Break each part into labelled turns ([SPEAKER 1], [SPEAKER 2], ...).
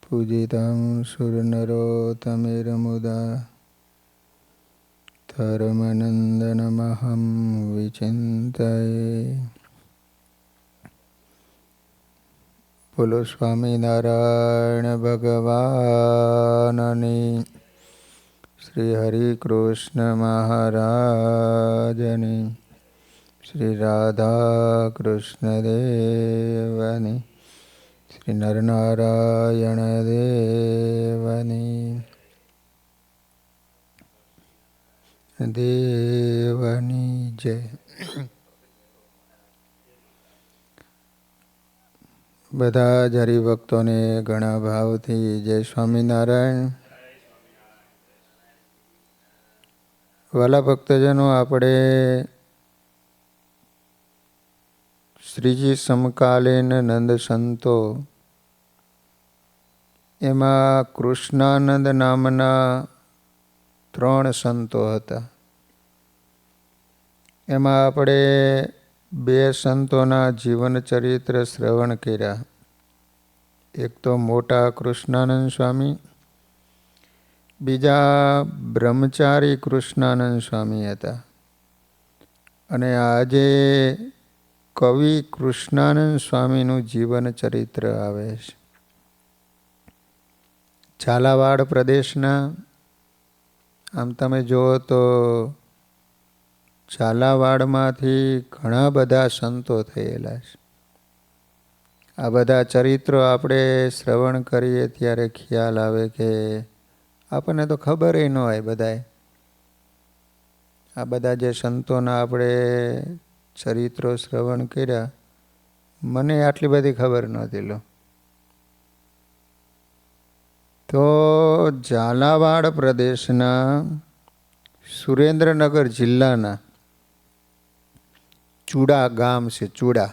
[SPEAKER 1] પૂજિतं સુરનરોત્તમેરमुदा ધર્મનંદનમહં વિચિંતયે. બોલો સ્વામિનારાયણ ભગવાનની, શ્રી હરિકૃષ્ણ મહારાજની, શ્રી રાધા કૃષ્ણ દેવની, શ્રી નરનારાયણ દેવની જય. બધા જ હરિભક્તોને ઘણા ભાવથી જય સ્વામિનારાયણ. વાલા ભક્તજનો, આપણે શ્રીજી સમકાલીન નંદ સંતો એમાં કૃષ્ણાનંદ નામના 3 સંતો હતા. એમાં આપણે 2 સંતોના જીવન ચરિત્ર શ્રવણ કર્યા. એક તો મોટા કૃષ્ણાનંદ સ્વામી, બીજા બ્રહ્મચારી કૃષ્ણાનંદ સ્વામી હતા. અને આજે કવિ કૃષ્ણાનંદ સ્વામીનું જીવન ચરિત્ર આવે છે. ઝાલાવાડ પ્રદેશના, આમ તમે જુઓ તો ઝાલાવાડમાંથી ઘણા બધા સંતો થયેલા છે. આ બધા ચરિત્રો આપણે શ્રવણ કરીએ ત્યારે ખ્યાલ આવે કે આપણને તો ખબર ન હોય બધાય. આ બધા જે સંતોના આપણે ચરિત્રો શ્રવણ કર્યા, મને આટલી બધી ખબર નહોતી. લો તો ઝાલાવાડ પ્રદેશના સુરેન્દ્રનગર જિલ્લાના ચુડા ગામ છે. ચુડા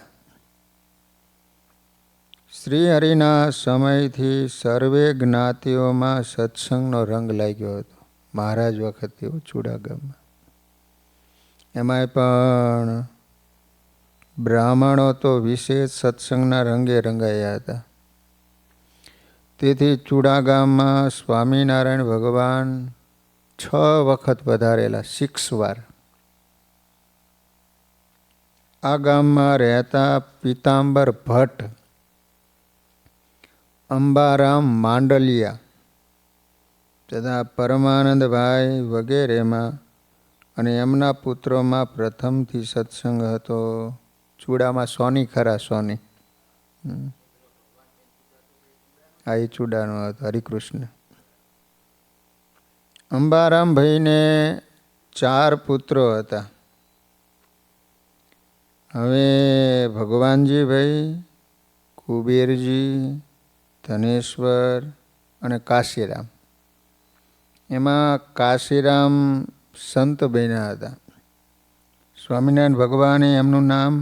[SPEAKER 1] શ્રી હરિના સમયથી સર્વે જ્ઞાતિઓમાં સત્સંગનો રંગ લાગ્યો હતો. મહારાજ વખત એવો ચુડા ગામમાં. એમાંય પણ બ્રાહ્મણો તો વિશેષ સત્સંગના રંગે રંગાયા હતા. તેથી ચુડા ગામમાં સ્વામિનારાયણ ભગવાન 6 વખત પધારેલા, 6 વાર. આ ગામમાં રહેતા પીતાંબર ભટ્ટ, અંબારામ માંડલિયા તથા પરમાનંદભાઈ વગેરેમાં અને એમના પુત્રોમાં પ્રથમથી સત્સંગ હતો. ચૂડામાં સોની ખરા, સોની. આ એ ચૂડાનો હતો, હરિકૃષ્ણ. અંબારામભાઈને 4 પુત્રો હતા. હવે ભગવાનજીભાઈ, કુબેરજી, ધનેશ્વર અને કાશીરામ. એમાં કાશીરામ સંત બન્યા હતા. સ્વામિનારાયણ ભગવાને એમનું નામ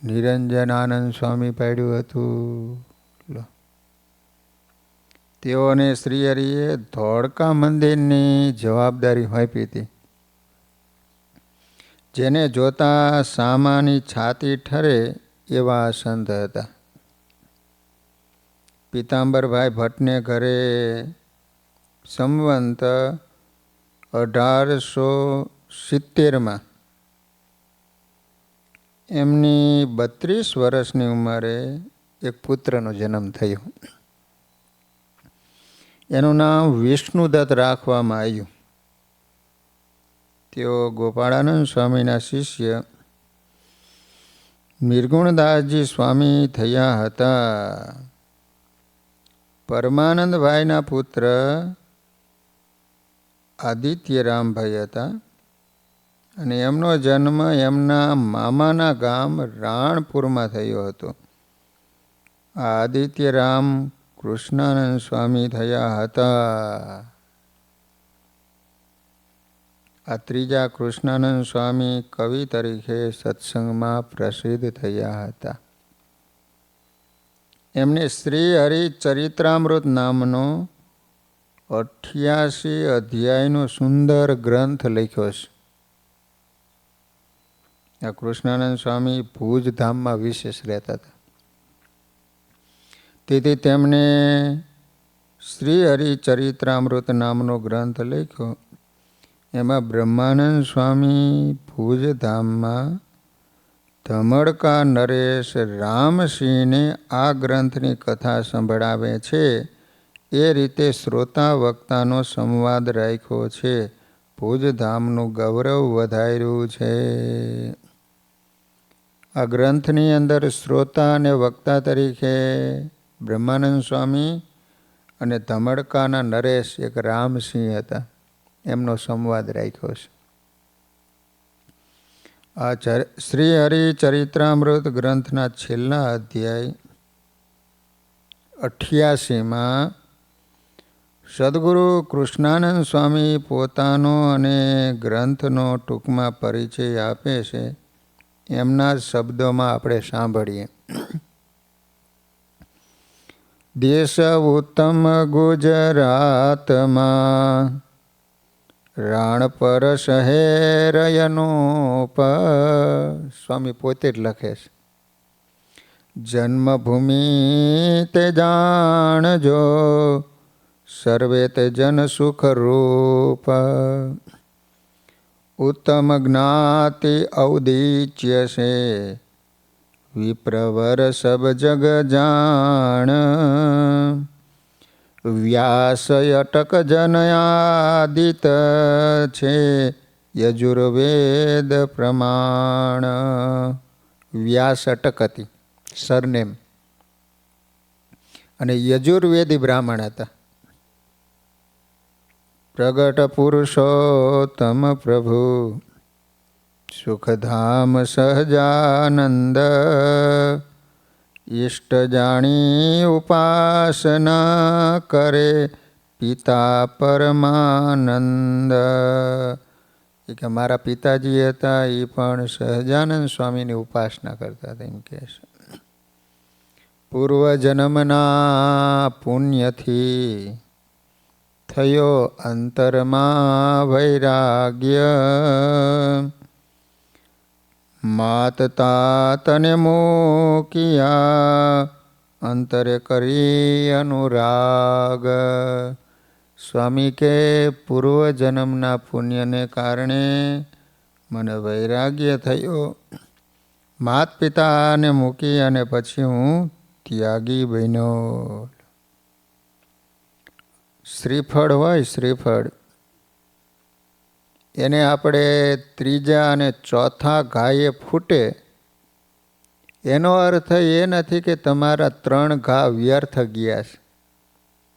[SPEAKER 1] નિરંજનાનંદ સ્વામી પાડ્યું હતું. તેઓને શ્રી હરિએ ધોળકા મંદિરની જવાબદારી સોંપી હતી. જેને જોતા સામાની છાતી ઠરે એવા સંત હતા. પીતાંબરભાઈ ભટ્ટને ઘરે સંવંત 1870માં એમની 32 વર્ષની ઉંમરે એક પુત્રનો જન્મ થયો. એનું નામ વિષ્ણુદત્ત રાખવામાં આવ્યું. તેઓ ગોપાળાનંદ સ્વામીના શિષ્ય નિર્ગુણદાસજી સ્વામી થયા હતા. પરમાનંદભાઈના પુત્ર આદિત્યરામભાઈ હતા. અને એમનો જન્મ એમના મામાના ગામ રાણપુરમાં થયો હતો. આ આદિત્યરામ કૃષ્ણાનંદ સ્વામી થયા હતા. આ ત્રીજા કૃષ્ણાનંદ સ્વામી કવિ તરીકે સત્સંગમાં પ્રસિદ્ધ થયા હતા. એમને શ્રી હરિ ચરિત્રામૃત નામનો 88 અધ્યાયનો સુંદર ગ્રંથ લખ્યો છે. આ કૃષ્ણાનંદ સ્વામી ભુજ ધામમાં વિશેષ રહેતા હતા. તેથી તેમને શ્રી હરિચરિત્રામૃત નામનો ગ્રંથ લખ્યો. એમાં બ્રહ્માનંદ સ્વામી ભુજધામમાં ધમડકા નરેશ રામસિંહને આ ગ્રંથની કથા સંભળાવે છે. એ રીતે શ્રોતા વક્તાનો સંવાદ રાખ્યો છે. ભુજધામનું ગૌરવ વધાર્યું છે. આ ગ્રંથની અંદર શ્રોતા અને વક્તા તરીકે બ્રહ્માનંદ સ્વામી અને ધમડકાના નરેશ એક રામસિંહ હતા. એમનો સંવાદ રાખ્યો છે. આ શ્રી હરિચરિત્રામૃત ગ્રંથના છેલ્લા અધ્યાય 88માં સદગુરુ કૃષ્ણાનંદ સ્વામી પોતાનો અને ગ્રંથનો ટૂંકમાં પરિચય આપે છે. એમના જ શબ્દોમાં આપણે સાંભળીએ. દેશ ઉત્તમ ગુજરાતમાં રાણપર શહેરયનોપ. સ્વામી પોતે જ લખે છે. જન્મભૂમિ તે જાણજો સર્વે તે જન સુખ રૂપ. ઉત્તમ જ્ઞાતિ ઔદિચ્ય છે વિપ્રવર સબ જગ જાણ. વ્યાસ અટક જનયાદિત છે યજુર્વેદ પ્રમાણ. વ્યાસ અટક હતી સરનેમ અને યજુર્વેદી બ્રાહ્મણ હતા. પ્રગટ પુરુષોત્તમ પ્રભુ સુખધામ સહજાનંદ. ઇષ્ટ જાણી ઉપાસના કરે પિતા પરમાનંદ. એ કે મારા પિતાજી હતા એ પણ સહજાનંદ સ્વામીની ઉપાસના કરતા હતા એમ કહે છે. પૂર્વજન્મના પુણ્યથી થયો અંતરમાં વૈરાગ્ય. માત તાતને મૂકિયા અંતરે કરી અનુરાગ. સ્વામી કે પૂર્વજન્મના પુણ્યને કારણે મને વૈરાગ્ય થયો. માત પિતાને મૂકી અને પછી હું ત્યાગી બન્યો. શ્રીફળ હોય શ્રીફળ એને આપણે ત્રીજા અને ચોથા ઘાએ ફૂટે એનો અર્થ એ નથી કે તમારા 3 ઘા વ્યર્થ ગયા છે.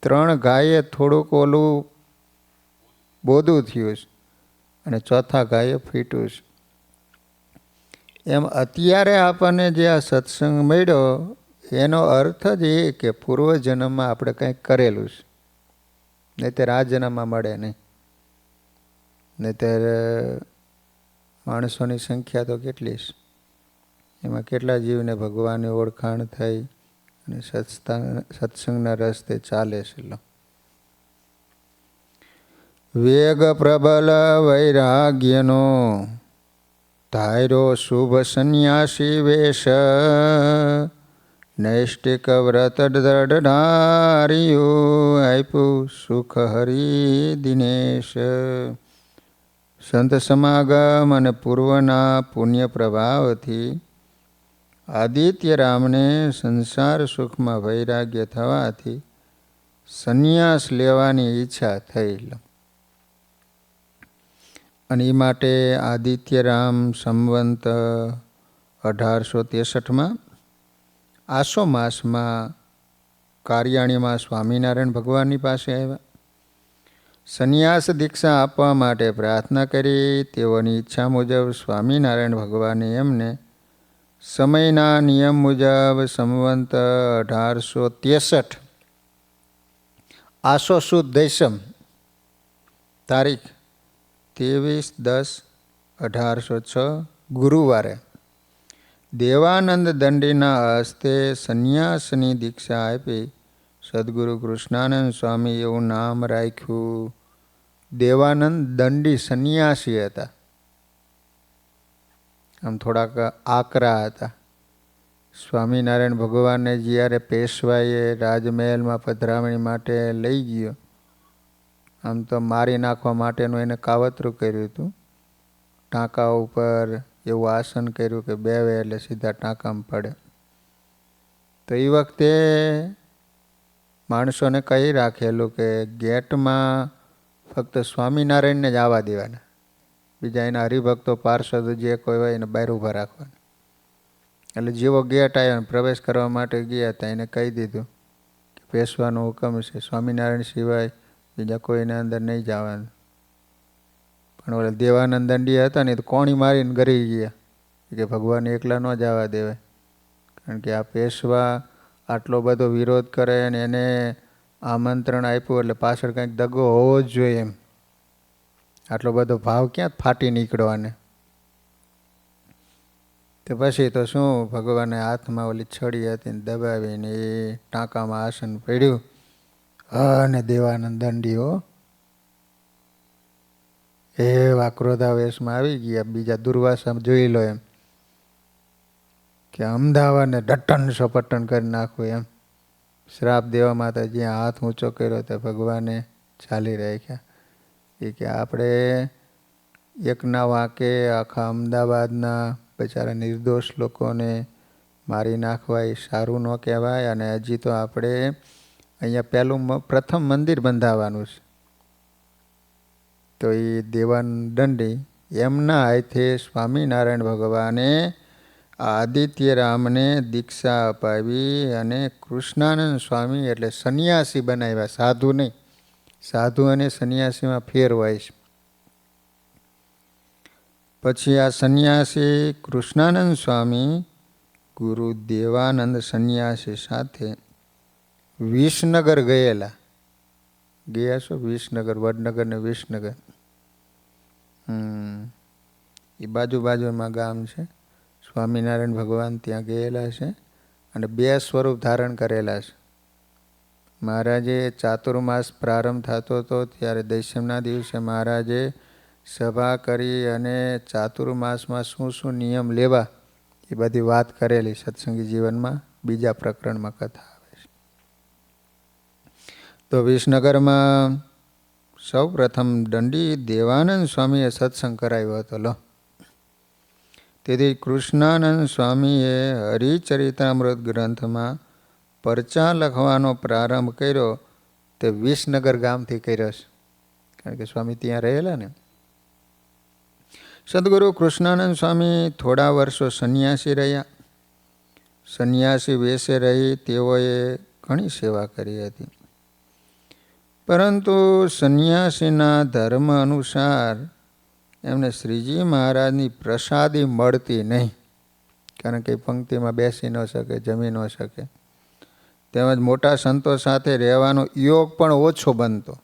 [SPEAKER 1] 3 ઘાએ થોડુંક ઓલું બોદું થયું છે અને ચોથા ઘાએ ફૂટ્યું છે. એમ અત્યારે આપણને જે આ સત્સંગ મળ્યો એનો અર્થ જ એ કે પૂર્વજન્મમાં આપણે કંઈક કરેલું છે. નહીંતર આ જન્મમાં મળે નહીં. નહીંતર માણસોની સંખ્યા તો કેટલી છે. એમાં કેટલા જીવને ભગવાનની ઓળખાણ થઈ અને સત્સંગના રસ્તે ચાલે છે. વેગ પ્રબલ વૈરાગ્યનો ધાર્યો શુભ સંન્યાસી વેશ. નૈષ્ટિક વ્રત દ્રઢાર્યું આપ્યું સુખ હરિ દિનેશ. સંત સમાગમ અને પૂર્વના પુણ્ય પ્રભાવથી આદિત્ય રામને સંસાર સુખમાં વૈરાગ્ય થવાથી સંન્યાસ લેવાની ઈચ્છા થઈ. અને એ માટે આદિત્ય રામ સંવંત 1863માં આસો માસમાં કાર્યાણીમાં સ્વામિનારાયણ ભગવાનની પાસે આવ્યા. સંન્યાસ દીક્ષા આપવા માટે પ્રાર્થના કરી. તેઓની ઈચ્છા મુજબ સ્વામિનારાયણ ભગવાને એમને સમયના નિયમ મુજબ સંવંત 1863 આસો સુદ દૈસમ તારીખ 23/10/1806 ગુરુવારે દેવાનંદ દંડીના હસ્તે સંન્યાસની દીક્ષા આપી. સદગુરુ કૃષ્ણાનંદ સ્વામી એવું નામ રાખ્યું. દેવાનંદ દંડી સંન્યાસી હતા. આમ થોડાક આકરા હતા. સ્વામિનારાયણ ભગવાનને જ્યારે પેશવાએ રાજમહેલમાં પધરામણી માટે લઈ ગયો, આમ તો મારી નાખવા માટેનું એને કાવતરું કર્યું હતું. ટાંકા ઉપર એવું આસન કર્યું કે બેવે એટલે સીધા ટાંકામાં પડે. તો એ વખતે માણસોને કહી રાખેલું કે ગેટમાં ફક્ત સ્વામિનારાયણને જ આવવા દેવાના, બીજા એના હરિભક્તો પાર્ષદ જે કોઈ હોય એને બહાર ઊભા રાખવાના. એટલે જેવો ગેટ આવ્યો પ્રવેશ કરવા માટે ગયા હતા એને કહી દીધું કે પેશવાનો હુકમ છે, સ્વામિનારાયણ સિવાય બીજા કોઈને અંદર નહીં જવાનું. પણ ઓલા દેવાનંદ દંડી હતા ને તો કોણી મારીને ગરી ગયા કે ભગવાન એકલા ન જવા દેવાય, કારણ કે આ પેશવા આટલો બધો વિરોધ કરે અને એને આમંત્રણ આપ્યું એટલે પાછળ કંઈક દગો હોવો જ જોઈએ એમ. આટલો બધો ભાવ ક્યાં ફાટી નીકળવાને. તો પછી તો શું, ભગવાને હાથમાં ઓલી છડી હતી ને દબાવીને એ ટાંકામાં આસન પડ્યું અને દેવાનંદ દંડીઓ એવા ક્રોધાવેશમાં આવી ગયા. બીજા દુર્વાસા જોઈ લો એમ કે અમદાવાદને ડટન સપટન કરી નાખવું એમ. શ્રાપ દેવા માટે જ્યાં હાથ ઊંચો કર્યો તો ભગવાને ચાલી રાખ્યા. એ કે આપણે એકના વાંકે આખા અમદાવાદના બચારા નિર્દોષ લોકોને મારી નાખવા એ સારું ન કહેવાય. અને હજી તો આપણે અહીંયા પ્રથમ મંદિર બંધાવવાનું છે. તો એ દેવાનંદી એમના હાથે સ્વામિનારાયણ ભગવાને આદિત્ય રામને દીક્ષા અપાવી અને કૃષ્ણાનંદ સ્વામી એટલે સંન્યાસી બનાવ્યા, સાધુ નહીં. સાધુ અને સંન્યાસીમાં ફેર હોય છે. પછી આ સંન્યાસી કૃષ્ણાનંદ સ્વામી ગુરુ દેવાનંદ સંન્યાસી સાથે વિસનગર ગયા છો? વિસનગર, વડનગર ને વિસનગર એ બાજુમાં ગામ છે. સ્વામિનારાયણ ભગવાન ત્યાં ગયેલા છે અને 2 સ્વરૂપ ધારણ કરેલા છે. મહારાજે ચાતુર્માસ પ્રારંભ થતો હતો ત્યારે દશમના દિવસે મહારાજે સભા કરી અને ચાતુર્માસમાં શું શું નિયમ લેવા એ બધી વાત કરેલી સત્સંગી જીવનમાં. બીજા પ્રકરણમાં કથા આવે છે. તો વિસનગરમાં સૌ પ્રથમ દંડી દેવાનંદ સ્વામીએ સત્સંગ કરાવ્યો હતો. લો, તેથી કૃષ્ણાનંદ સ્વામીએ હરિચરિતામૃત ગ્રંથમાં પરચા લખવાનો પ્રારંભ કર્યો તે વિસનગર ગામથી કર્યો છે, કારણ કે સ્વામી ત્યાં રહેલા ને. સદગુરુ કૃષ્ણાનંદ સ્વામી થોડા વર્ષો સંન્યાસી રહ્યા. સંન્યાસી વેશે રહી તેઓએ ઘણી સેવા કરી હતી, પરંતુ સંન્યાસીના ધર્મ અનુસાર એમને શ્રીજી મહારાજની પ્રસાદી મળતી નહીં, કારણ કે પંક્તિમાં બેસી ન શકે, જમી ન શકે. તેમજ મોટા સંતો સાથે રહેવાનો યોગ પણ ઓછો બનતો.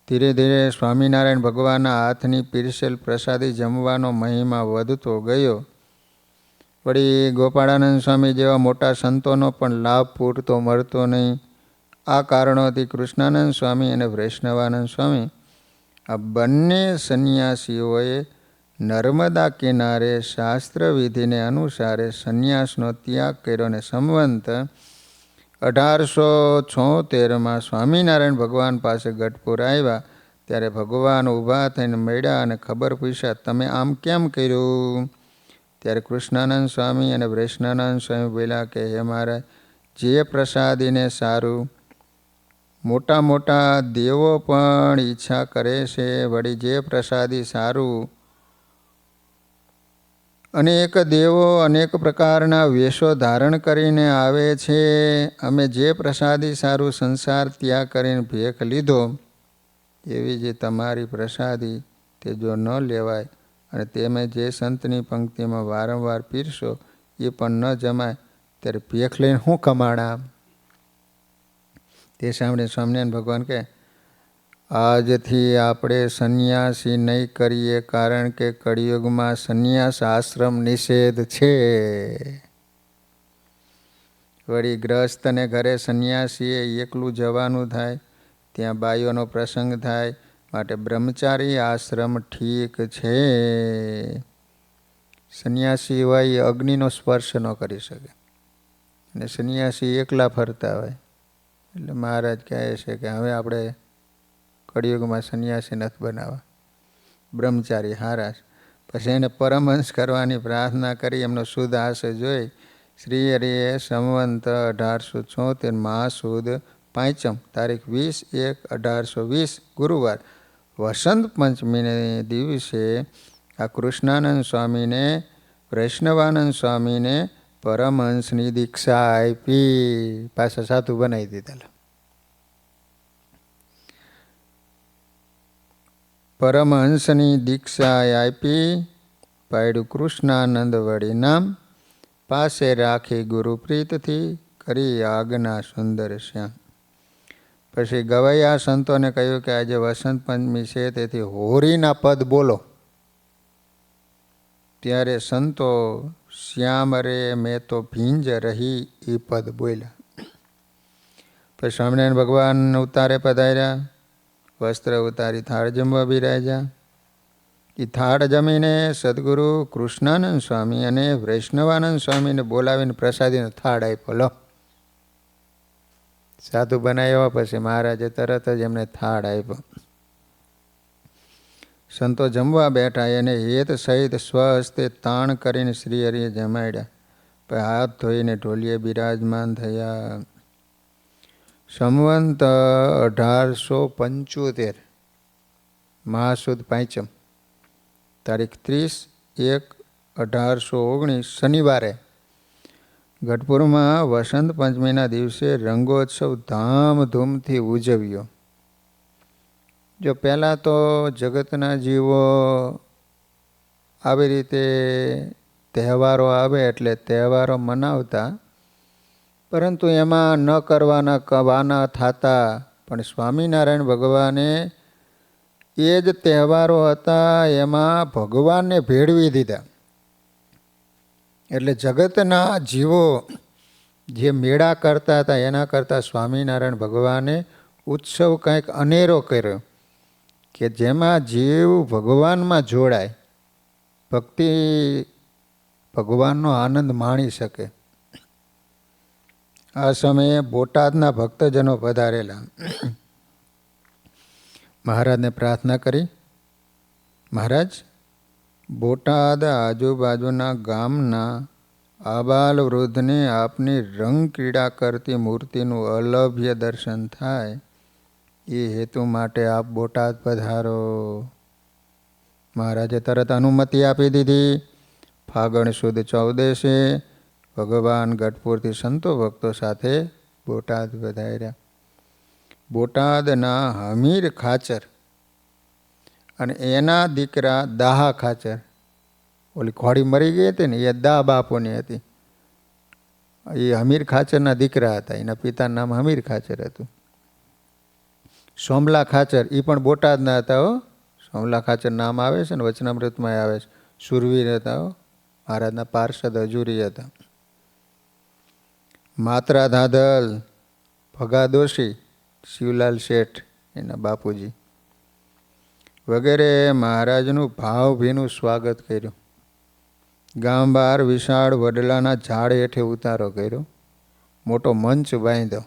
[SPEAKER 1] ધીરે ધીરે સ્વામિનારાયણ ભગવાનના હાથની પીરસેલ પ્રસાદી જમવાનો મહિમા વધતો ગયો. વળી ગોપાળાનંદ સ્વામી જેવા મોટા સંતોનો પણ લાભ પૂરતો મળતો નહીં. આ કારણોથી કૃષ્ણાનંદ સ્વામી અને વૈષ્ણવાનંદ સ્વામી આ બંને સંન્યાસીઓએ નર્મદા કિનારે શાસ્ત્ર વિધિને અનુસારે સંન્યાસનો ત્યાગ કર્યો અને સંવંત 1876માં સ્વામિનારાયણ ભગવાન પાસે ગઢપુર આવ્યા. ત્યારે ભગવાન ઊભા થઈને મળ્યા અને ખબર પૂછ્યા, તમે આમ કેમ કર્યું? ત્યારે કૃષ્ણાનંદ સ્વામી અને વૈષ્ણવાનંદ સ્વામી બોલ્યા કે હે મહારાજ, જે પ્રસાદીને સારું મોટા મોટા દેવો પણ ઈચ્છા કરે છે. વળી જે પ્રસાદી સારું અનેક દેવો અનેક પ્રકારના વેશો ધારણ કરીને આવે છે. અમે જે પ્રસાદી સારું સંસાર ત્યાગ કરીને ભેખ લીધો, એવી જે તમારી પ્રસાદી તે જો ન લેવાય અને તમે જે સંતની પંક્તિમાં વારંવાર પીરશો એ પણ ન જમાય, ત્યારે ભેખ લઈને શું કમાણા? તે સાંભળીને સ્વામિનારાયણ ભગવાન કહે, આજથી આપણે સંન્યાસી નહીં કરીએ, કારણ કે કળિયુગમાં સંન્યાસ આશ્રમ નિષેધ છે. વળી ગ્રહસ્થને ઘરે સંન્યાસીએ એકલું જવાનું થાય, ત્યાં બાઈઓનો પ્રસંગ થાય, માટે બ્રહ્મચારી આશ્રમ ઠીક છે. સંન્યાસી હોય એ અગ્નિનો સ્પર્શ ન કરી શકે, અને સંન્યાસી એકલા ફરતા હોય. એટલે મહારાજ કહે છે કે હવે આપણે કળિયુગમાં સંન્યાસી નથી બનાવવા, બ્રહ્મચારી હારા. પછી એને પરમહંસ કરવાની પ્રાર્થના કરી. એમનો શુદ્ધ આશય જોઈ શ્રી હરિએ સંવંત 1874 મહાસુદ પાંચમ તારીખ 20/1/1820 ગુરુવાર વસંત પંચમીને દિવસે આ કૃષ્ણાનંદ સ્વામીને વૈષ્ણવાનંદ સ્વામીને પરમહંસની દીક્ષા આપી. પાછા સાધુ બનાવી દીધેલા. પરમહંસની દીક્ષા આપી. પાડ્યું કૃષ્ણાનંદ વળી નામ, પાસે રાખી ગુરુપ્રીતથી કરી આજ્ઞા સુંદર શ્યામ. પછી ગવૈયા સંતોને કહ્યું કે આજે વસંત પંચમી છે, તેથી હોરીના પદ બોલો. ત્યારે સંતો શ્યામ રે મેં તો ભીંજ રહી એ પદ બોલ્યા. પછી સ્વામિનારાયણ ભગવાન ઉતારે પધાર્યા, વસ્ત્ર ઉતારી થાળ જમવા બિરાજ્યા. એ થાળ જમીને સદગુરુ કૃષ્ણાનંદ સ્વામી અને વૈષ્ણવાનંદ સ્વામીને બોલાવીને પ્રસાદીનો થાળ આપ્યો. લો, સાધુ બનાવ્યા પછી મહારાજે તરત જ એમને થાળ આપ્યો. સંતો જમવા બેઠા, એને હેત સહિત સ્વહસ્તે તાણ કરીને શ્રી હરિએ જમાડ્યા. પછી હાથ ધોઈને ઢોલીએ બિરાજમાન થયા. સંવંત 1875 મહાસુદ પાંચમ તારીખ 30/1/1819 શનિવારે ગઢપુરમાં વસંત પંચમીના દિવસે રંગોત્સવ ધામધૂમથી ઉજવ્યો. જો પહેલાં તો જગતના જીવો આવી રીતે તહેવારો આવે એટલે તહેવારો મનાવતા, પરંતુ એમાં ન કરવાના કવાના થતા. પણ સ્વામિનારાયણ ભગવાને એ જ તહેવારો હતા એમાં ભગવાનને ભેળવી દીધા. એટલે જગતના જીવો જે મેળા કરતા હતા એના કરતાં સ્વામિનારાયણ ભગવાને ઉત્સવ કંઈક અનેરો કર્યો કે જેમાં જીવ ભગવાનમાં જોડાય, ભક્તિ ભગવાનનો આનંદ માણી શકે. આ સમયે બોટાદના ભક્તજનો પધારેલા. મહારાજને પ્રાર્થના કરી, મહારાજ બોટાદ આજુબાજુના ગામના આબાલ વૃદ્ધને આપની રંગ ક્રીડા કરતી મૂર્તિનું અલભ્ય દર્શન થાય એ હેતુ માટે આપ બોટાદ પધારો. મહારાજે તરત અનુમતિ આપી દીધી. ફાગણ સુદ 14 ભગવાન ગઢપુરથી સંતો ભક્તો સાથે બોટાદ પધાર્યા. બોટાદના હમીર ખાચર અને એના દીકરા દાહા ખાચર, ઓલી ઘોડી મરી ગઈ હતી ને એ દા બાપુની હતી, એ હમીર ખાચરના દીકરા હતા. એના પિતાનું નામ હમીર ખાચર હતું. સોમલા ખાચર એ પણ બોટાદના હતા. હો, સોમલા ખાચર નામ આવે છે ને વચનામૃતમાં આવે છે. સુરવીર હતા. હો, મહારાજના પાર્ષદ હજુરી હતા. માત્રા ધાધલ, ભગા દોશી, શિવલાલ શેઠ એના બાપુજી વગેરે મહારાજનું ભાવભીનું સ્વાગત કર્યું. ગામ બહાર વિશાળ વડલાના ઝાડ હેઠે ઉતારો કર્યો. મોટો મંચ બાંધ્યો.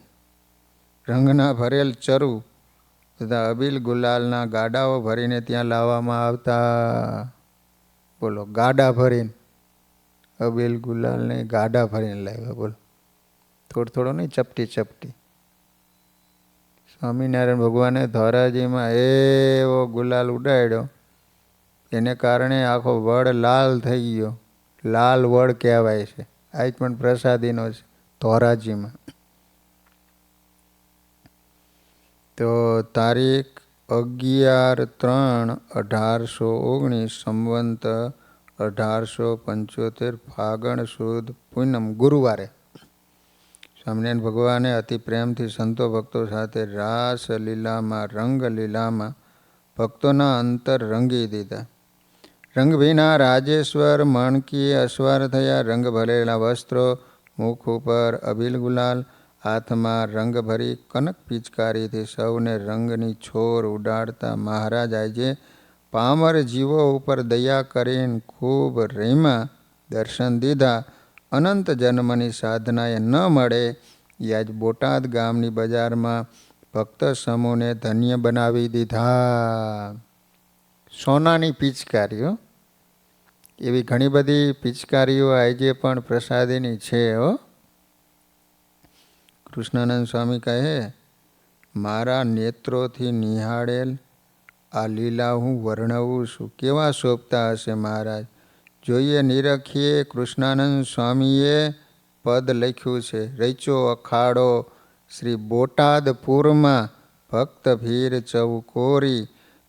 [SPEAKER 1] રંગના ભરેલ ચરુ તથા અબીલ ગુલાલના ગાડાઓ ભરીને ત્યાં લાવવામાં આવતા. બોલો, ગાડા ભરીને અબીલ ગુલાલને ગાડા ભરીને લાવ્યા. બોલો, થોડો નહીં, ચપટી ચપટી. સ્વામિનારાયણ ભગવાને ધોરાજીમાં એવો ગુલાલ ઉડાડ્યો, એને કારણે આખો વડ લાલ થઈ ગયો. લાલ વડ કહેવાય છે. આજ પણ પ્રસાદીનો છે ધોરાજીમાં. તો તારીખ 11/3/1819 સંવંત 1875 ફાગણ સુદ પૂનમ ગુરુવારે સ્વામિનારાયણ ભગવાને અતિ પ્રેમથી સંતો ભક્તો સાથે રાસ લીલામાં રંગ લીલામાં ભક્તોના અંતર રંગી દીધા. રંગ વિના રાજેશ્વર મણકીએ અસવાર થયા. રંગ ભરેલા વસ્ત્રો, મુખ ઉપર અબીલ ગુલાલ, હાથમાં રંગ ભરી કનક પિચકારીથી સૌને રંગની છોર ઉડાડતા મહારાજ આજે પામર જીવો ઉપર દયા કરીને ખૂબ રહીમાં દર્શન દીધા. અનંત જન્મની સાધનાએ ન મળે એ આજ બોટાદ ગામની બજારમાં ભક્ત સમૂહને ધન્ય બનાવી દીધા. સોનાની પિચકારીઓ, એવી ઘણી બધી પિચકારીઓ આજે પણ પ્રસાદીની છે હો. કૃષ્ણાનંદ સ્વામી કહે, મારા નેત્રોથી નિહાળેલ આ લીલા હું વર્ણવું છું. કેવા શોભતા હશે મહારાજ. જોઈએ નિરખીએ. કૃષ્ણાનંદ સ્વામીએ પદ લખ્યું છે, રચો અખાડો શ્રી બોટાદપુરમાં ભક્ત ભીર ચૌકોરી,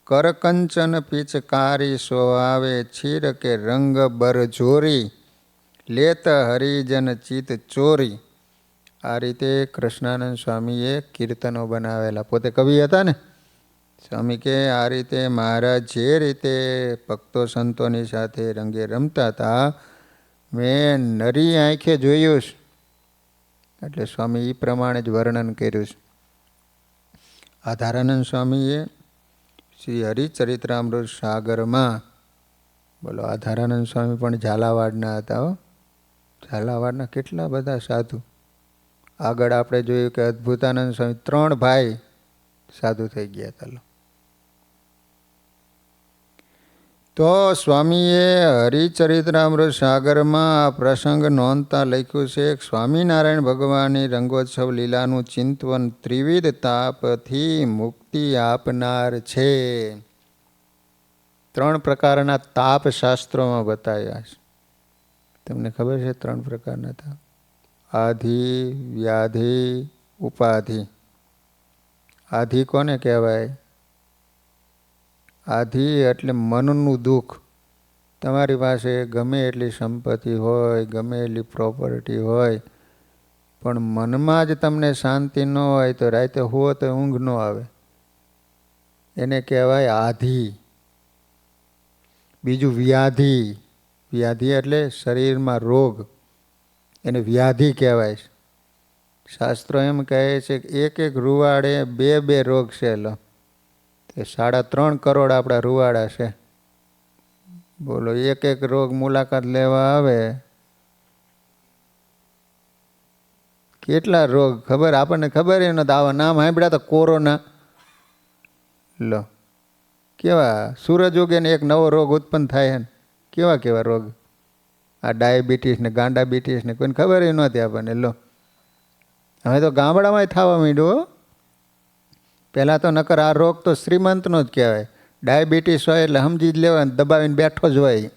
[SPEAKER 1] કરકંચન પિચકારી સોહાવે છીર કે રંગ બરજોરી, લેત હરિજન ચિત ચોરી. આ રીતે કૃષ્ણાનંદ સ્વામીએ કીર્તનો બનાવેલા. પોતે કવિ હતા ને. સ્વામી કે આ રીતે મહારાજ જે રીતે ભક્તો સંતોની સાથે રંગે રમતા હતા મેં નરી આંખે જોયું છે. એટલે સ્વામી એ પ્રમાણે જ વર્ણન કર્યું છે. આધારાનંદ સ્વામીએ શ્રી હરિચરિત્રામૃત સાગરમાં, બોલો, આધારાનંદ સ્વામી પણ ઝાલાવાડના હતા હો. ઝાલાવાડના કેટલા બધા સાધુ. આગળ આપણે જોયું કે અદ્ભુતાનંદ સ્વામી 3 ભાઈ સાધુ થઈ ગયા હતા. તો સ્વામીએ હરિચરિત્રામૃત સાગરમાં આ પ્રસંગ નોંધતા લખ્યું છે, સ્વામિનારાયણ ભગવાનની રંગોત્સવ લીલાનું ચિંતન ત્રિવિધ તાપથી મુક્તિ આપનાર છે. 3 પ્રકારના તાપ શાસ્ત્રોમાં બતાવ્યા છે. તમને ખબર છે 3 પ્રકારના તાપ? આધિ, વ્યાધિ, ઉપાધિ. આધિ કોને કહેવાય? આધિ એટલે મનનું દુઃખ. તમારી પાસે ગમે એટલી સંપત્તિ હોય, ગમે એટલી પ્રોપર્ટી હોય, પણ મનમાં જ તમને શાંતિ ન હોય તો રાતે હુઓ તો ઊંઘ ન આવે. એને કહેવાય આધિ. બીજું વ્યાધિ. વ્યાધિ એટલે શરીરમાં રોગ, એને વ્યાધિ કહેવાય છે. શાસ્ત્રો એમ કહે છે કે એક રૂવાડે 2 રોગ છે. લો, તે 3.5 કરોડ આપણા રૂવાડા છે. બોલો, એક રોગ મુલાકાત લેવા આવે, કેટલા રોગ ખબર આપણને ખબર એ નથી. આવા નામ સાંભળ્યા તો કોરોના. લો, કેવા સૂરજ ઉગે ને એક નવો રોગ ઉત્પન્ન થાય ને. કેવા કેવા રોગ. આ ડાયાબિટીસ ને ગાંડાબિટીસ ને કોઈને ખબર એ નહોતી આપણને. લો, હવે તો ગામડામાં થવા માંડ્યો. પહેલાં તો નકર આ રોગ તો શ્રીમંતનો જ કહેવાય. ડાયાબિટીસ હોય એટલે સમજી જ લેવાય, દબાવીને બેઠો જ હોય.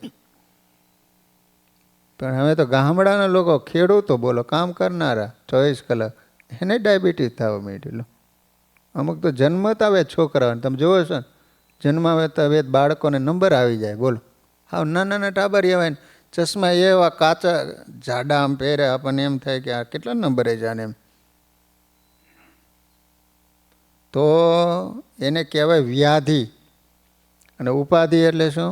[SPEAKER 1] પણ હવે તો ગામડાના લોકો, ખેડૂતો, બોલો, કામ કરનારા 24 કલાક, એને ડાયાબિટીસ થવા માંડ્યું. અમુક તો જન્મત આવે છોકરાઓને, તમે જોવો છો ને, જન્માવે તો હવે બાળકોને નંબર આવી જાય. બોલો, હા, નાના ટાબરિયા હોય ને, ચશ્મા એવા કાચા જાડા આમ પહેરે, આપણને એમ થાય કે આ કેટલા નંબરે જાને એમ. તો એને કહેવાય વ્યાધિ. અને ઉપાધિ એટલે શું?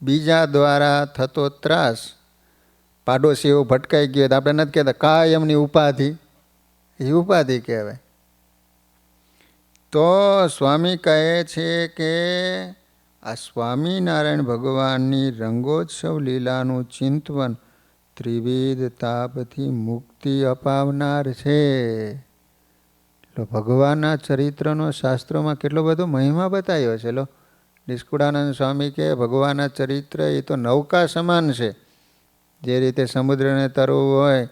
[SPEAKER 1] બીજા દ્વારા થતો ત્રાસ. પાડોશી એવો ભટકાઈ ગયો તો આપણે નથી કહેતા કાયમની ઉપાધિ, એ ઉપાધિ કહેવાય. તો સ્વામી કહે છે કે આ સ્વામિનારાયણ ભગવાનની રંગોત્સવ લીલાનું ચિંતન ત્રિવિધ તાપથી મુક્તિ અપાવનાર છે. ભગવાનના ચરિત્રનો શાસ્ત્રોમાં કેટલો બધો મહિમા બતાવ્યો છે. લો, નિષ્કુળાનંદ સ્વામી કે ભગવાનના ચરિત્ર એ તો નૌકા સમાન છે. જે રીતે સમુદ્રને તરવું હોય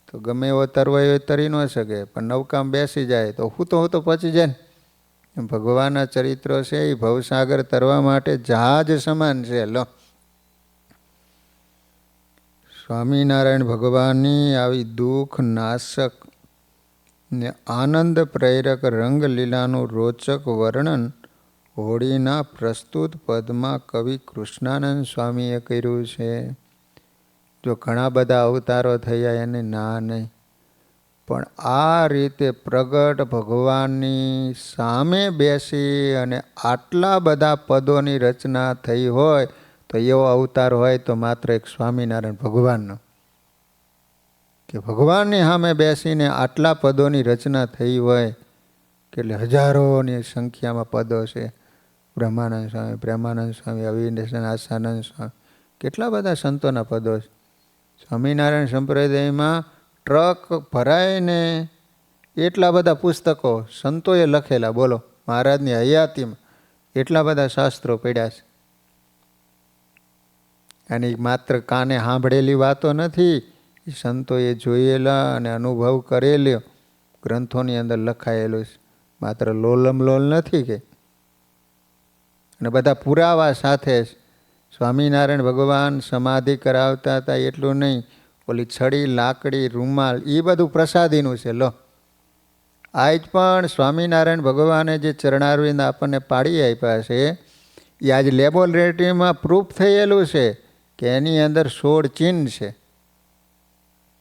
[SPEAKER 1] તો ગમે એવો તરવાય હોય તરી ન શકે, પણ નૌકામાં બેસી જાય તો હું તો પહોંચી જાય ને. ભગવાનના ચરિત્રો છે એ ભવસાગર તરવા માટે જહાજ સમાન છે. લો, સ્વામિનારાયણ ભગવાનની આવી દુઃખ નાશક ને આનંદ પ્રેરક રંગલીલાનું રોચક વર્ણન હોળીના પ્રસ્તુત પદમાં કવિ કૃષ્ણાનંદ સ્વામીએ કર્યું છે. જો ઘણા બધા અવતારો થયા એને ના નહીં, પણ આ રીતે પ્રગટ ભગવાનની સામે બેસી અને આટલા બધા પદોની રચના થઈ હોય તો એવો અવતાર હોય તો માત્ર એક સ્વામિનારાયણ ભગવાનનો. કે ભગવાનની સામે બેસીને આટલા પદોની રચના થઈ હોય, કે એટલે હજારોની સંખ્યામાં પદો છે. બ્રહ્માનંદ સ્વામી, પ્રેમાનંદ સ્વામી, અવિનાશ આસાનંદ સ્વામી, કેટલા બધા સંતોના પદો છે. સ્વામિનારાયણ સંપ્રદાયમાં ટ્રક ભરાઈને એટલા બધા પુસ્તકો સંતોએ લખેલા, બોલો, મહારાજની હયાતીમાં એટલા બધા શાસ્ત્રો પડ્યા છે. અને માત્ર કાને સાંભળેલી વાતો નથી, એ સંતોએ જોયેલા અને અનુભવ કરેલો ગ્રંથોની અંદર લખાયેલું છે. માત્ર લોલમ લોલ નથી કે. અને બધા પુરાવા સાથે. સ્વામિનારાયણ ભગવાન સમાધિ કરાવતા હતા એટલું નહીં, ઓલી છડી, લાકડી, રૂમાલ, એ બધું પ્રસાદીનું છે. લો, આજ પણ સ્વામિનારાયણ ભગવાને જે ચરણારવિંદ આપણને પાડી આપ્યા છે, એ આજ લેબોરેટરીમાં પ્રૂફ થયેલું છે કે એની અંદર 16 ચિહ્ન છે.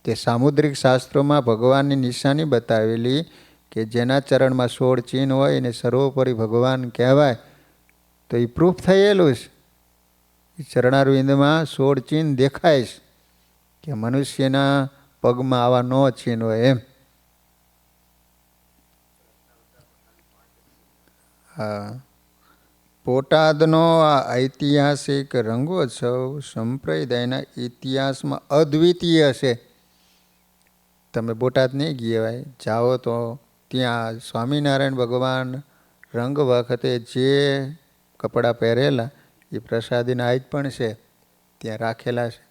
[SPEAKER 1] તે સામુદ્રિક શાસ્ત્રોમાં ભગવાનની નિશાની બતાવેલી કે જેના ચરણમાં 16 ચિહ્ન હોય એને સર્વોપરી ભગવાન કહેવાય. તો એ પ્રૂફ થયેલું છે. ચરણારવિંદમાં 16 ચિહ્ન દેખાય છે કે મનુષ્યના પગમાં આવા 9 ચિહ્ન હોય એમ. હા, બોટાદનો આ ઐતિહાસિક રંગોત્સવ સંપ્રદાયના ઇતિહાસમાં અદ્વિતીય છે. તમે બોટાદ નહીં ગયા હોય, જાઓ તો ત્યાં સ્વામિનારાયણ ભગવાન રંગ વખતે જે કપડાં પહેરેલા એ પ્રસાદીના આજ પણ છે, ત્યાં રાખેલા છે.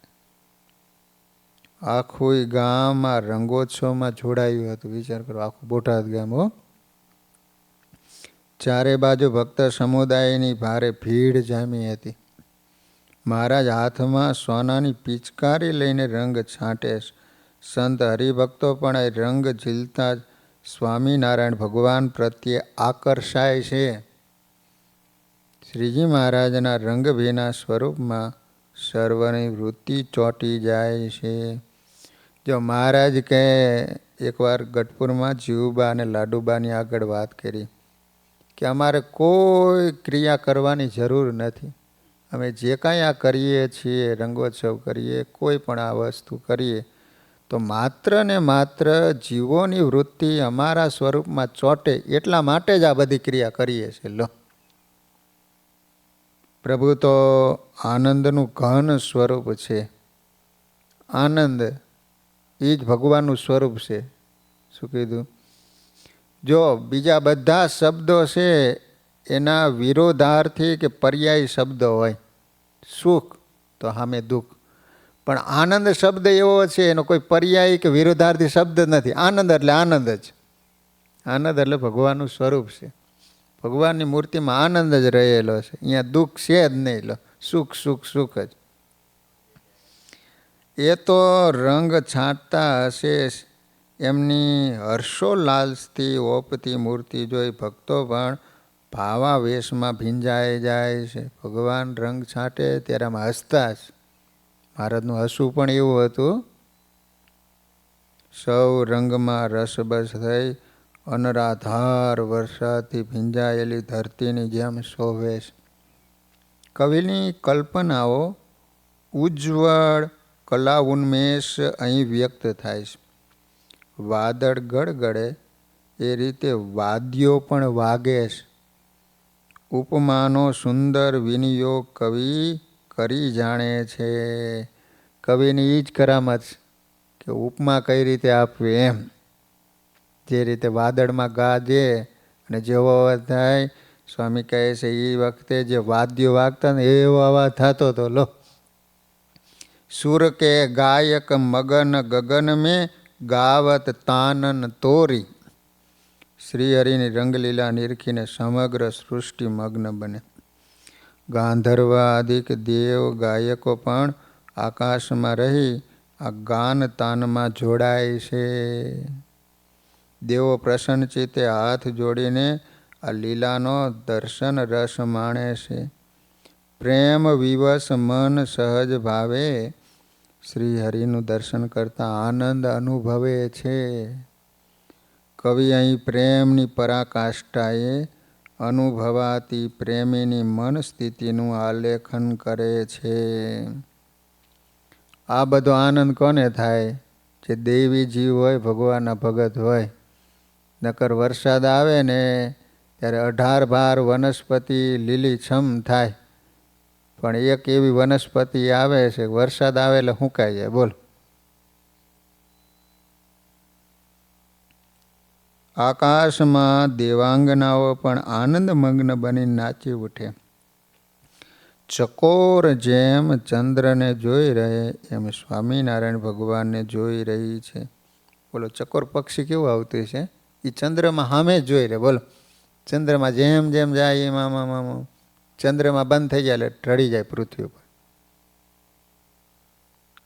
[SPEAKER 1] આખું ગામ આ રંગોત્સવમાં જોડાયું હતું. વિચાર કરો, આખું બોટાદ ગામ. હો, ચારે બાજુ ભક્ત સમુદાયની ભારે ભીડ જામી હતી. મહારાજ હાથમાં સોનાની પિચકારી લઈને રંગ છાંટે. સંત હરિભક્તો પણ એ રંગ ઝીલતા સ્વામિનારાયણ ભગવાન પ્રત્યે આકર્ષાય છે. શ્રીજી મહારાજના રંગભીના સ્વરૂપમાં સર્વની વૃત્તિ ચોંટી જાય છે. જો મહારાજ કહે, એકવાર ગઢપુરમાં જીવુબા અને લાડુબાની આગળ વાત કરી કે અમારે કોઈ ક્રિયા કરવાની જરૂર નથી, અમે જે કાંઈ આ કરીએ છીએ, રંગોત્સવ કરીએ, કોઈ પણ આ વસ્તુ કરીએ, તો માત્ર ને માત્ર જીવોની વૃત્તિ અમારા સ્વરૂપમાં ચોંટે એટલા માટે જ આ બધી ક્રિયા કરીએ છીએ. લો, પ્રભુ તો આનંદનું ઘન સ્વરૂપ છે. આનંદ એ જ ભગવાનનું સ્વરૂપ છે. શું કીધું? જો બીજા બધા શબ્દો છે એના વિરોધાર્થી કે પર્યાય શબ્દો હોય. સુખ તો સામે દુઃખ, પણ આનંદ શબ્દ એવો છે એનો કોઈ પર્યાય કે વિરોધાર્થી શબ્દ નથી. આનંદ એટલે આનંદ જ. આનંદ એટલે ભગવાનનું સ્વરૂપ છે. ભગવાનની મૂર્તિમાં આનંદ જ રહેલો છે. અહીંયા દુઃખ છે જ નહીં. લો, સુખ સુખ સુખ જ. એ તો રંગ છાંટતા હશે, એમની હર્ષોલ્લાસથી ઓપતી મૂર્તિ જોઈ ભક્તો પણ ભાવાવેશમાં ભીંજાઈ જાય છે. ભગવાન રંગ છાંટે ત્યારે આમ હસતા જ. મહારાજનું હસવું પણ એવું હતું. સૌ રંગમાં રસબસ થઈ અનરાધાર વરસાદથી ભીંજાયેલી ધરતીની જેમ શોભે છે. કવિની કલ્પનાઓ ઉજ્જવળ કલા ઉન્મેષ અહીં વ્યક્ત થાય છે. વાદળ ગડગડે એ રીતે વાદ્યો પણ વાગે છે. ઉપમાનો સુંદર વિનિયોગ કવિ કરી જાણે છે. કવિની એ જ કરામત કે ઉપમા કઈ રીતે આપવી એમ. જે રીતે વાદળમાં ગાજે અને જેવો અવાજ થાય, સ્વામી કહે છે એ વખતે જે વાદ્યો વાગતા ને એવો અવાજ થતો હતો. લો, સુર કે ગાયક મગન ગગન મેં ગાવત તાનન તોરી. શ્રી હરિની રંગલીલા નિરખીને સમગ્ર સૃષ્ટિ મગ્ન બને. ગાંધર્વ આદિક દેવ ગાયકો પણ આકાશમાં રહી આ ગાન તાનમાં જોડાય છે. દેવો પ્રસન્ન ચિત્તે હાથ જોડીને આ લીલાનો દર્શન રસ માણે છે. પ્રેમ વિવશ મન સહજ ભાવે શ્રી હરિનું દર્શન કરતા આનંદ અનુભવે છે. કવિ અહીં પ્રેમની પરાકાષ્ઠાએ અનુભવાતી પ્રેમીની મન સ્થિતિનું આલેખન કરે છે. આ બધો આનંદ કોને થાય? જે દૈવી જીવ હોય, ભગવાનના ભગત હોય. નકર વરસાદ આવે ને ત્યારે 18 ભાર વનસ્પતિ લીલીછમ થાય, પણ એક એવી વનસ્પતિ આવે છે વરસાદ આવે એટલે સુકાઈ જાય. બોલ. આકાશમાં દેવાંગનાઓ પણ આનંદમગ્ન બની નાચી ઉઠે. ચકોર જેમ ચંદ્રને જોઈ રહે એમ સ્વામિનારાયણ ભગવાનને જોઈ રહી છે. બોલો, ચકોર પક્ષી કેવું આવતું છે? એ ચંદ્રમાં સામે જ જોઈ રહે. બોલો, ચંદ્રમાં જેમ જેમ જાય એમાં ચંદ્રમાં બંધ થઈ જાય એટલે ઢળી જાય પૃથ્વી ઉપર.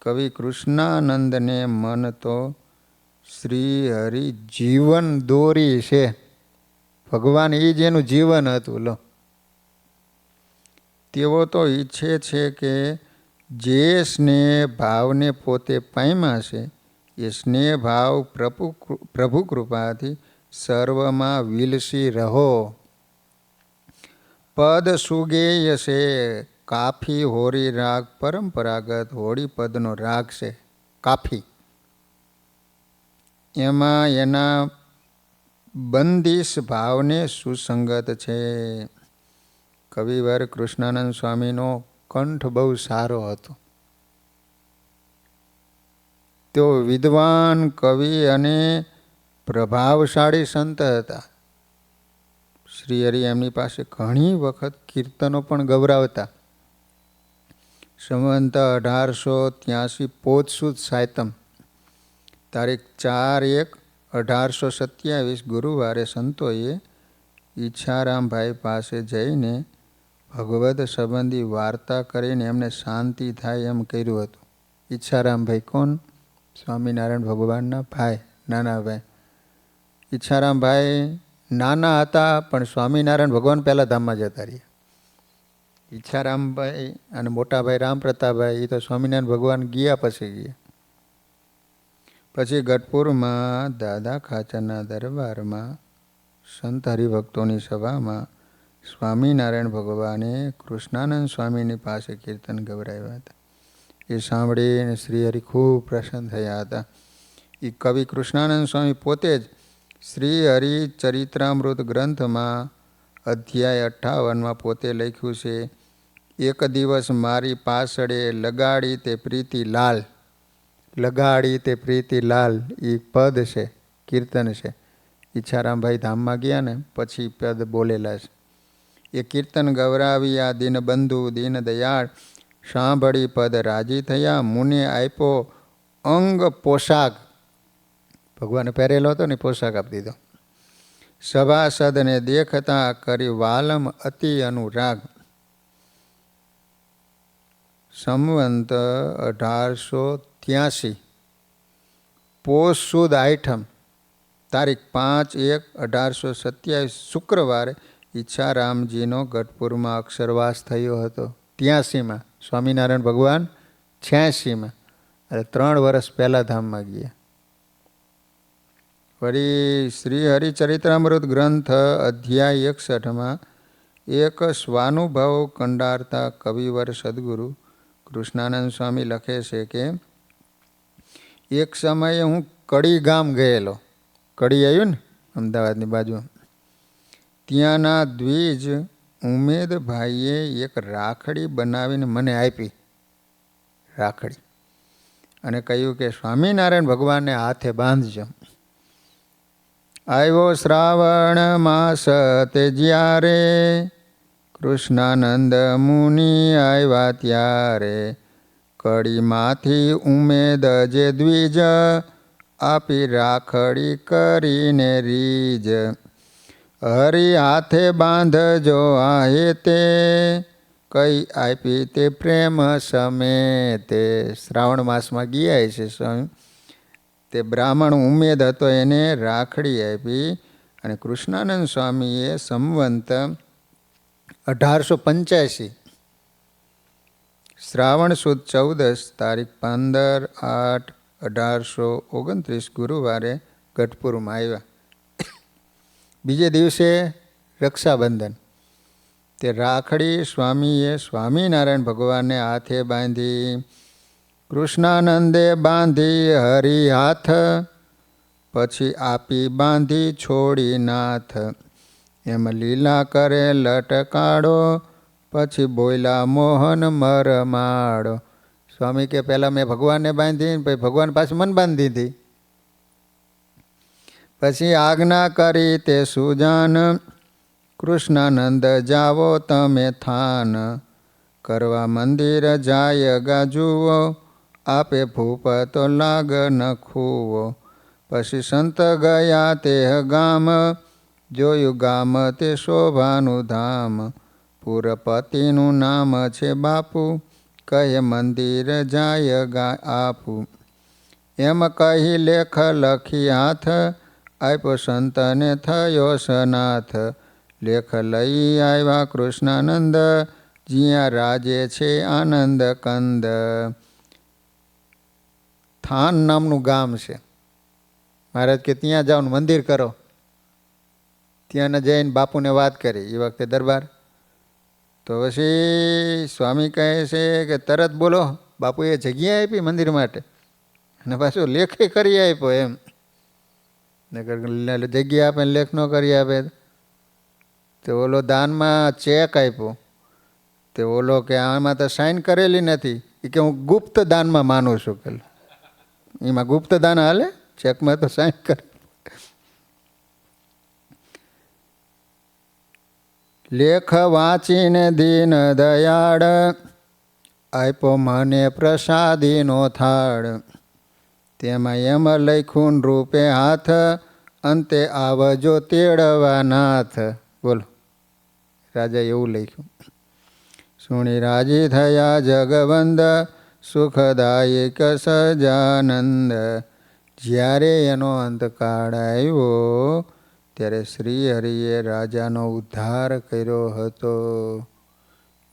[SPEAKER 1] કવિ કૃષ્ણાનંદને મન તો શ્રી હરિ જીવન દોરી છે. ભગવાન એ જ એનું જીવન હતું. લો, તેઓ તો ઈચ્છે છે કે જે સ્નેહ ભાવને પોતે પામ્યા છે એ સ્નેહ ભાવ પ્રભુ કૃપાથી સર્વમાં વિલસી રહો. પદ સુગેય છે કાફી હોરી રાગ, પરંપરાગત હોળી પદનો રાગ છે કાફી. એમાં એના બંદિશ ભાવને સુસંગત છે. કવિવર કૃષ્ણાનંદ સ્વામીનો કંઠ બહુ સારો હતો. તેઓ વિદ્વાન કવિ અને પ્રભાવશાળી સંત હતા. શ્રી હરિ એમની પાસે ઘણી વખત કીર્તનો પણ ગવરાવતા. સંવંત 1883 પોત સુદ સાયતમ તારીખ 4/1/1827 ગુરુવારે સંતોએ ઈચ્છારામભાઈ પાસે જઈને ભગવદ સંબંધી વાર્તા કરીને એમને શાંતિ થાય એમ કર્યું હતું. ઈચ્છારામભાઈ કોણ? સ્વામિનારાયણ ભગવાનના ભાઈ, નાના ભાઈ. ઈચ્છારામભાઈ નાના હતા પણ સ્વામિનારાયણ ભગવાન પહેલાં ધામમાં જતા રહ્યા. ઈચ્છારામભાઈ અને મોટા ભાઈ રામપ્રતાપભાઈ એ તો સ્વામિનારાયણ ભગવાન ગયા પછી ગયા. પછી ગઢપુરમાં દાદા ખાચરના દરબારમાં સંત હરિભક્તોની સભામાં સ્વામિનારાયણ ભગવાને કૃષ્ણાનંદ સ્વામીની પાસે કીર્તન ગવરાવ્યા હતા. એ સાંભળીને શ્રી હરિ ખૂબ પ્રસન્ન થયા હતા. એ કવિ કૃષ્ણાનંદ સ્વામી પોતે જ શ્રી હરિ ચરિત્રામૃત ગ્રંથમાં અધ્યાય 58માં પોતે લખ્યું છે, એક દિવસ મારી પાછળે લગાડી તે પ્રીતિ લાલ. લગાડી તે પ્રીતિ લાલ એ પદ છે, કીર્તન છે. ઈચ્છારામભાઈ ધામમાં ગયા ને પછી પદ બોલેલા છે. એ કીર્તન ગવરાવ્યા દીનબંધુ દીન દયાળ, સાંભળી પદ રાજી થયા. મુને આપ્યો અંગ પોશાક, ભગવાને પહેરેલો હતો ને પોશાક આપી દીધો. સભાસદને દેખતા કરી વાલમ અતિ અનુરાગ. સંવંત 1883 પોષ સુદ આઠમ તારીખ 5/1/1827 શુક્રવારે ઈચ્છારામજીનો ગઢપુરમાં અક્ષરવાસ થયો હતો. 83માં સ્વામિનારાયણ ભગવાન 86માં, એટલે 3 વર્ષ પહેલાં ધામમાં ગયા. વળી શ્રી હરિચરિત્રામૃત ગ્રંથ અધ્યાય 61માં એક સ્વાનુભવ કંડારતા કવિવર સદગુરુ કૃષ્ણાનંદ સ્વામી લખે છે કે એક સમયે હું કડી ગામ ગયેલો. કડી આવ્યું ને અમદાવાદની બાજુ. ત્યાંના દ્વિજ ઉમેદભાઈએ એક રાખડી બનાવીને મને આપી. રાખડી અને કહ્યું કે સ્વામિનારાયણ ભગવાનને હાથે બાંધજો. આવ્યો શ્રાવણ માસ તે જ્યારે કૃષ્ણાનંદ મુનિ આવ્યા ત્યારે, કડીમાંથી ઉમેદ જે દ્વિજ આપી રાખડી કરીને રીજ. હરિ હાથે બાંધજો આહે તે, કઈ આપી તે પ્રેમ સમેતે. શ્રાવણ માસમાં ગયા છે સ્વામી. તે બ્રાહ્મણ ઉમેદ હતો એને રાખડી આપી. અને કૃષ્ણાનંદ સ્વામીએ સંવંત 1885 શ્રાવણ સુદ 14 તારીખ 15/8/1829 ગુરુવારે ગઢપુરમાં આવ્યા. બીજે દિવસે રક્ષાબંધન. તે રાખડી સ્વામીએ સ્વામિનારાયણ ભગવાનને હાથે બાંધી. કૃષ્ણાનંદે બાંધી હરિ હાથ, પછી આપી બાંધી છોડી નાથ. એમ લીલા કરે લટકાડો, પછી બોલ્યા મોહન મરમાડો. સ્વામી કે પહેલાં મેં ભગવાનને બાંધી, પછી ભગવાન પાછું મન બાંધી દીધી. પછી આજ્ઞા કરી તે સુજાન, કૃષ્ણાનંદ જાવો તમે થાન. કરવા મંદિર જાય ગાજુઓ, આપે ભૂપતો લાગ નખુઓ. પછી સંત ગયા તે ગામ, જોયું ગામ તે શોભાનું ધામ. પુરપતિનું નામ છે બાપુ, કહે મંદિર જાય આપુ. એમ કહી લેખ લખી હાથ, આપ્યો સંતને થયો સનાથ. લેખ લઈ આવ્યા કૃષ્ણાનંદ, જ્યાં રાજે છે આનંદ કંદ. થાન નામનું ગામ છે. મહારાજ કે ત્યાં જાઓ મંદિર કરો. ત્યાં જઈને બાપુને વાત કરી. એ વખતે દરબાર. તો પછી સ્વામી કહે છે કે તરત બોલો. બાપુએ જગ્યા આપી મંદિર માટે, અને પાછું લેખે કરી આપ્યો એમ. જગ્યા આપે લેખ ન કરી આપે તો ઓલો દાનમાં ચેક આપ્યો. તે ઓલો કે આમાં તો સાઈન કરેલી નથી. એ કે હું ગુપ્ત દાનમાં માનું છું. કે એમાં ગુપ્ત દાન હાલે, ચેકમાં તો સાઈન કરે. લેખ વાંચીને દીન દયાળ, આપ્યો મને પ્રસાદીનો થાળ. તેમાં એમ લખ્યું રૂપે હાથ, અંતે આવજો તેડવા નાથ. બોલો, રાજા એવું લખ્યું. સુણી રાજી થયા જગવંદ, સુખદાયક સજાનંદ. જ્યારે એનો અંતકાળ આવ્યો ત્યારે શ્રી હરિએ રાજાનો ઉદ્ધાર કર્યો હતો.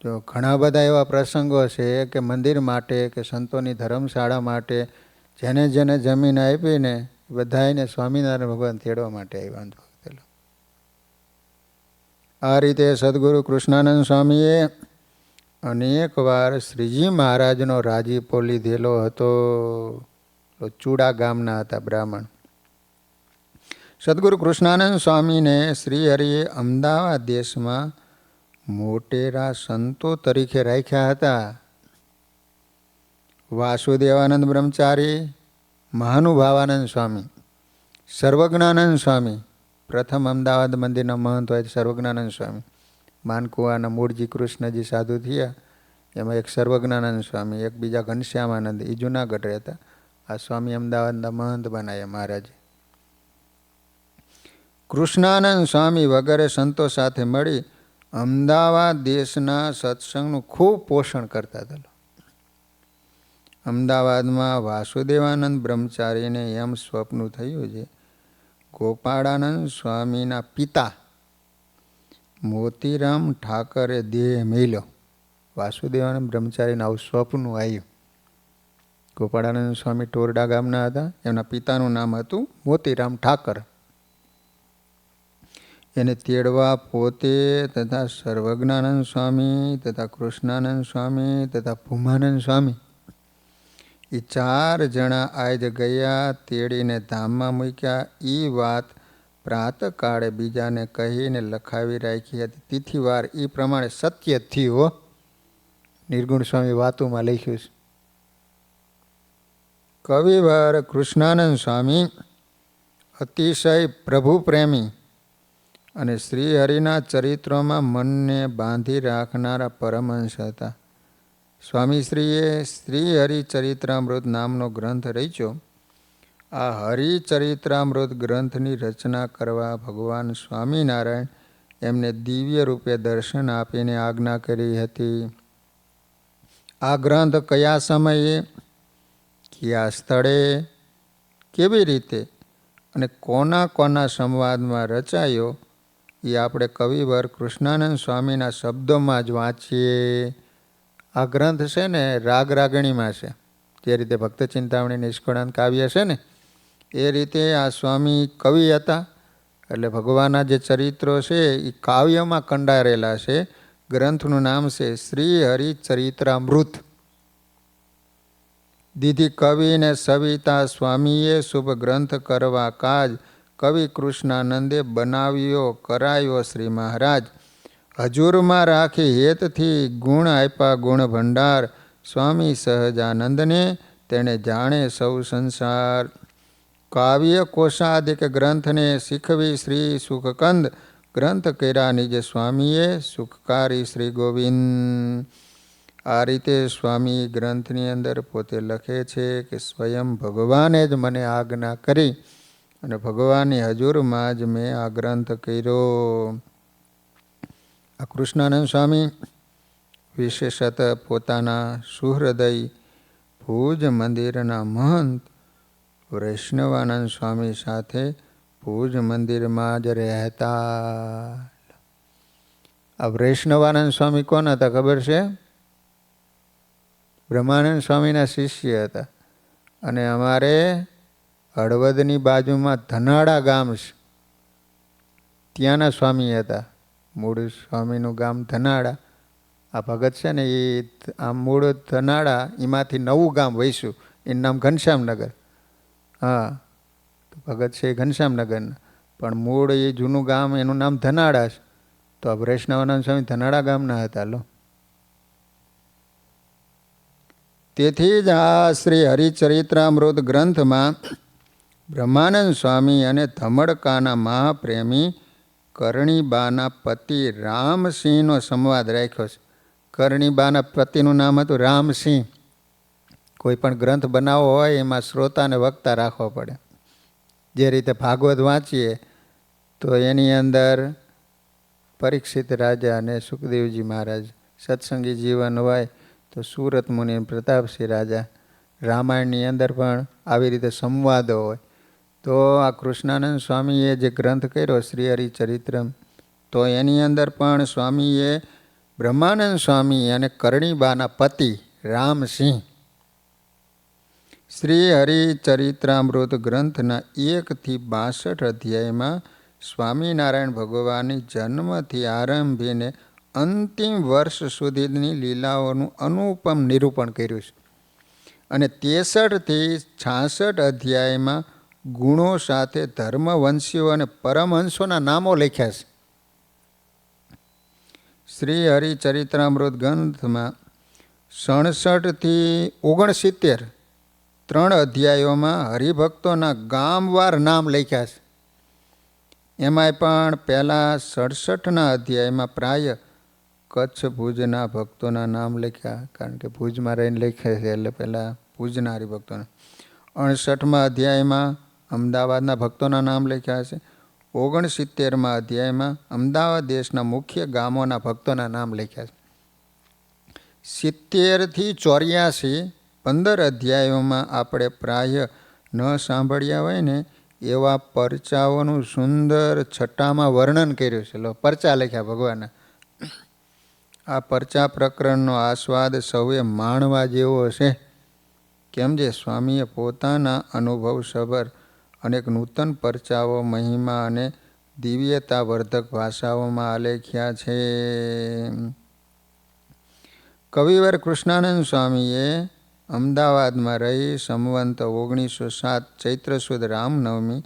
[SPEAKER 1] જો ઘણા બધા એવા પ્રસંગો છે કે મંદિર માટે કે સંતોની ધર્મશાળા માટે જેને જેને જમીન આપીને બધાને સ્વામિનારાયણ ભગવાન તેડવા માટે આવ્યા. આ રીતે સદગુરુ કૃષ્ણાનંદ સ્વામીએ અનેક વાર શ્રીજી મહારાજનો રાજીપો લીધેલો હતો. ચૂડા ગામના હતા બ્રાહ્મણ. સદગુરુ કૃષ્ણાનંદ સ્વામીને શ્રી હરિએ અમદાવાદ દેશમાં મોટેરા સંતો તરીકે રાખ્યા હતા. વાસુદેવાનંદ બ્રહ્મચારી, મહાનુભાવાનંદ સ્વામી, સર્વજ્ઞાનંદ સ્વામી. પ્રથમ અમદાવાદ મંદિરના મહંત હોય સર્વજ્ઞાનંદ સ્વામી. માનકુવાના મૂળજી કૃષ્ણજી સાધુ થયા, એમાં એક સર્વજ્ઞાનંદ સ્વામી, એક બીજા ઘનશ્યામાનંદ, એ જુનાગઢ રહેતા. આ સ્વામી અમદાવાદના મહંત બનાવ્યા મહારાજે. કૃષ્ણાનંદ સ્વામી વગેરે સંતો સાથે મળી અમદાવાદ દેશના સત્સંગનું ખૂબ પોષણ કરતા હતા. અમદાવાદમાં વાસુદેવાનંદ બ્રહ્મચારીને એમ સ્વપ્ન થયું છે, ગોપાળાનંદ સ્વામીના પિતા મોતીરામ ઠાકરે દેહ મેલ્યો. વાસુદેવાનંદ બ્રહ્મચારીને આવું સ્વપ્ન આવ્યું. ગોપાળાનંદ સ્વામી ટોરડા ગામના હતા. એમના પિતાનું નામ હતું મોતીરામ ઠાકર. એને તેડવા પોતે તથા સર્વજ્ઞાનંદ સ્વામી તથા કૃષ્ણાનંદ સ્વામી તથા ભૂમાનંદ સ્વામી એ 4 જણા આજ ગયા. તેડીને ધામમાં મૂક્યા. એ વાત પ્રાતકાળે બીજાને કહીને લખાવી રાખી હતી. તિથિવાર એ પ્રમાણે સત્ય થયું. નિર્ગુણ સ્વામી વાતોમાં લખ્યું છે. કવિવાર કૃષ્ણાનંદ સ્વામી અતિશય પ્રભુ પ્રેમી અને શ્રી હરિના ચરિત્રોમાં મનને બાંધી રાખનારા પરમહંસ હતા. સ્વામીશ્રીએ શ્રી હરિચરિત્રામૃત નામનો ગ્રંથ રચ્યો. આ હરિચરિત્રામૃત ગ્રંથની રચના કરવા ભગવાન સ્વામિનારાયણ એમને દિવ્ય રૂપે દર્શન આપીને આજ્ઞા કરી હતી. આ ગ્રંથ કયા સમયે, કયા સ્થળે, કેવી રીતે અને કોના કોના સંવાદમાં રચાયો એ આપણે કવિવર કૃષ્ણાનંદ સ્વામીના શબ્દોમાં જ વાંચીએ. આ ગ્રંથ છે ને રાગ રાગણીમાં છે. જે રીતે ભક્ત ચિંતામણી નિષ્કળાંત કાવ્ય છે ને એ રીતે આ સ્વામી કવિ હતા. એટલે ભગવાનના જે ચરિત્રો છે એ કાવ્યમાં કંડારેલા છે. ગ્રંથનું નામ છે શ્રી હરિચરિત્રામૃત. દીધી કવિને સવિતા સ્વામીએ શુભ ગ્રંથ કરવા કાજ, કવિ કૃષ્ણાનંદે બનાવ્યો કરાયો શ્રી મહારાજ. હજુરમાં રાખી હેતથી ગુણ આપ્યા ગુણ ભંડાર. સ્વામી સહજાનંદને તેણે જાણે સૌ સંસાર. કાવ્ય કોશાદિક ગ્રંથને શીખવી શ્રી સુખકંદ. ગ્રંથ કર્યા નિજ સ્વામીએ સુખકારી શ્રી ગોવિંદ. આ રીતે સ્વામી ગ્રંથની અંદર પોતે લખે છે કે સ્વયં ભગવાને જ મને આજ્ઞા કરી અને ભગવાનની હજુરમાં જ મેં આ ગ્રંથ કર્યો. આ કૃષ્ણાનંદ સ્વામી વિશેષત પોતાના સુહૃદય ભુજ મંદિરના મહંત વૈષ્ણવાનંદ સ્વામી સાથે ભુજ મંદિરમાં જ રહેતા. આ વૈષ્ણવાનંદ સ્વામી કોણ હતા ખબર છે? બ્રહ્માનંદ સ્વામીના શિષ્ય હતા. અને અમારે હળવદની બાજુમાં ધનાડા ગામ છે, ત્યાંના સ્વામી હતા. મૂળ સ્વામીનું ગામ ધનાડા. આ ભગત છે ને એ આમ મૂળ ધનાડા, એમાંથી નવું ગામ વૈશું, એનું નામ ઘનશ્યામનગર. હા, તો ભગત છે એ ઘનશ્યામનગરના, પણ મૂળ એ જૂનું ગામ એનું નામ ધનાડા છે. તો આ વૈષ્ણવાનંદ સ્વામી ધનાડા ગામના હતા. લો, તેથી જ આ શ્રી હરિચરિત્રામૃત ગ્રંથમાં બ્રહ્માનંદ સ્વામી અને ધમડકાના મહાપ્રેમી કરણીબાના પતિ રામસિંહનો સંવાદ રાખ્યો છે. કરણીબાના પતિનું નામ હતું રામસિંહ. કોઈ પણ ગ્રંથ બનાવવો હોય એમાં શ્રોતાને વક્તા રાખવો પડે. જે રીતે ભાગવત વાંચીએ તો એની અંદર પરીક્ષિત રાજા અને સુખદેવજી મહારાજ, સત્સંગી જીવન હોય તો સુરત મુનિ પ્રતાપસિંહ રાજા, રામાયણની અંદર પણ આવી રીતે સંવાદો હોય. તો આ કૃષ્ણાનંદ સ્વામીએ જે ગ્રંથ કર્યો શ્રી હરિચરિત્રમ, તો એની અંદર પણ સ્વામીએ બ્રહ્માનંદ સ્વામી અને કરણીબાના પતિ રામસિંહ શ્રી હરિચરિત્રામૃત ગ્રંથના 1 થી 62 અધ્યાયમાં સ્વામિનારાયણ ભગવાનની જન્મથી આરંભીને અંતિમ વર્ષ સુધીની લીલાઓનું અનુપમ નિરૂપણ કર્યું છે. અને 63 થી 66 અધ્યાયમાં ગુણો સાથે ધર્મવંશીઓ અને પરમહંસોના નામો લખ્યા છે. શ્રી હરિચરિત્રામૃત ગ્રંથમાં 67 થી 69 3 અધ્યાયોમાં હરિભક્તોના ગામવાર નામ લખ્યા છે. એમાંય પણ પહેલા 67ના અધ્યાયમાં પ્રાય કચ્છ ભુજના ભક્તોના નામ લખ્યા, કારણ કે ભુજમાં રહીને લખ્યા છે એટલે પહેલાં ભુજના હરિભક્તોના. 68મા અધ્યાયમાં અમદાવાદના ભક્તોના નામ લખ્યા છે. 69મા અધ્યાયમાં અમદાવાદ દેશના મુખ્ય ગામોના ભક્તોના નામ લખ્યા છે. 70 થી 84 15 અધ્યાયોમાં આપણે પ્રાય ન સાંભળ્યા હોય ને એવા પરચાઓનું સુંદર છઠ્ઠામાં વર્ણન કર્યું છે. પરચા લખ્યા ભગવાનના. આ પરચા પ્રકરણનો આસ્વાદ સૌએ માણવા જેવો છે. કેમ જે સ્વામીએ પોતાના અનુભવસભર અનેક નૂતન પરચાઓ મહિમા અને દિવ્યતાવર્ધક ભાષાઓમાં આલેખ્યા છે. કવિવર કૃષ્ણાનંદ સ્વામીએ અમદાવાદમાં રહી સંવંત 1907 ચૈત્ર સુદ રામનવમી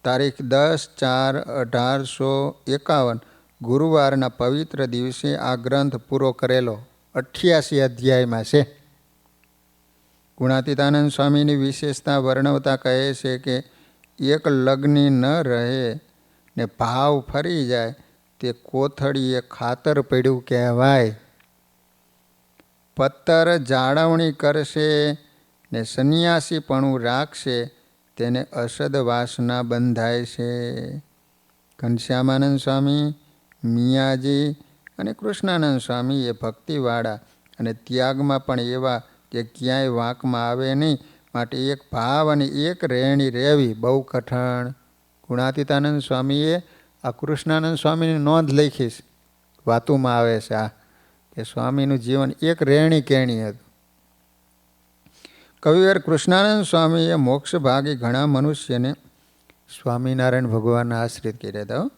[SPEAKER 1] તારીખ 10/4/1851 ગુરુવારના પવિત્ર દિવસે આ ગ્રંથ પૂરો કરેલો. 88 અધ્યાયમાં છે. ગુણાતીતાનંદ સ્વામીની વિશેષતા વર્ણવતા કહે છે કે એક લગ્ની ન રહે ને ભાવ ફરી જાય તે કોથળીએ ખાતર પડ્યું કહેવાય. પત્તર જાળવણી કરશે ને સંન્યાસીપણું રાખશે તેને અસદ વાસના બંધાય છે. ઘનશ્યામાનંદ સ્વામી, મિયાજી અને કૃષ્ણાનંદ સ્વામી એ ભક્તિવાળા અને ત્યાગમાં પણ એવા જે ક્યાંય વાંકમાં આવે નહીં, માટે એક ભાવ અને એક રહેણી રહેવી બહુ કઠણ. ગુણાતીતાનંદ સ્વામીએ આ કૃષ્ણાનંદ સ્વામીની નોંધ લખી છે. વાતુમાં આવે છે આ કે સ્વામીનું જીવન એક રહેણી કહેણી હતું. કવિવર કૃષ્ણાનંદ સ્વામીએ મોક્ષભાગી ઘણા મનુષ્યને સ્વામિનારાયણ ભગવાનના આશ્રિત કર્યા હતા.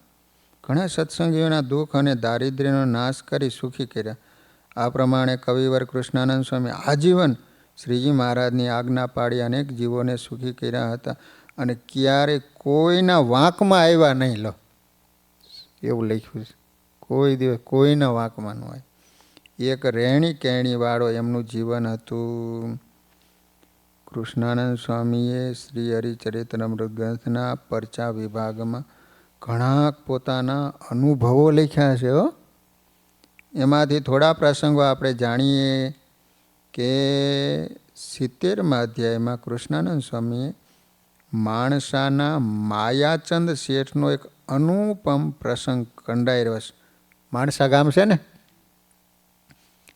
[SPEAKER 1] ઘણા સત્સંગીઓના દુઃખ અને દારિદ્ર્યનો નાશ કરી સુખી કર્યા. આ પ્રમાણે કવિવર કૃષ્ણાનંદ સ્વામી આજીવન શ્રીજી મહારાજની આજ્ઞા પાડી અનેક જીવોને સુખી કર્યા હતા. અને ક્યારે કોઈના વાંકમાં આવ્યા નહીં. લો, એવું લખ્યું છે. કોઈ દિવસ કોઈના વાંકમાં ન હોય. એક રહેણી કહેણીવાળો એમનું જીવન હતું. કૃષ્ણાનંદ સ્વામીએ શ્રી હરિચરિત્રામૃત ગ્રંથના પરચા વિભાગમાં ઘણા પોતાના અનુભવો લખ્યા છે. એમાંથી થોડા પ્રસંગો આપણે જાણીએ કે 70મા અધ્યાયમાં કૃષ્ણાનંદ સ્વામીએ માણસાના માયાચંદ શેઠનો એક અનુપમ પ્રસંગ કંડાર્યો છે. માણસા ગામ છે ને,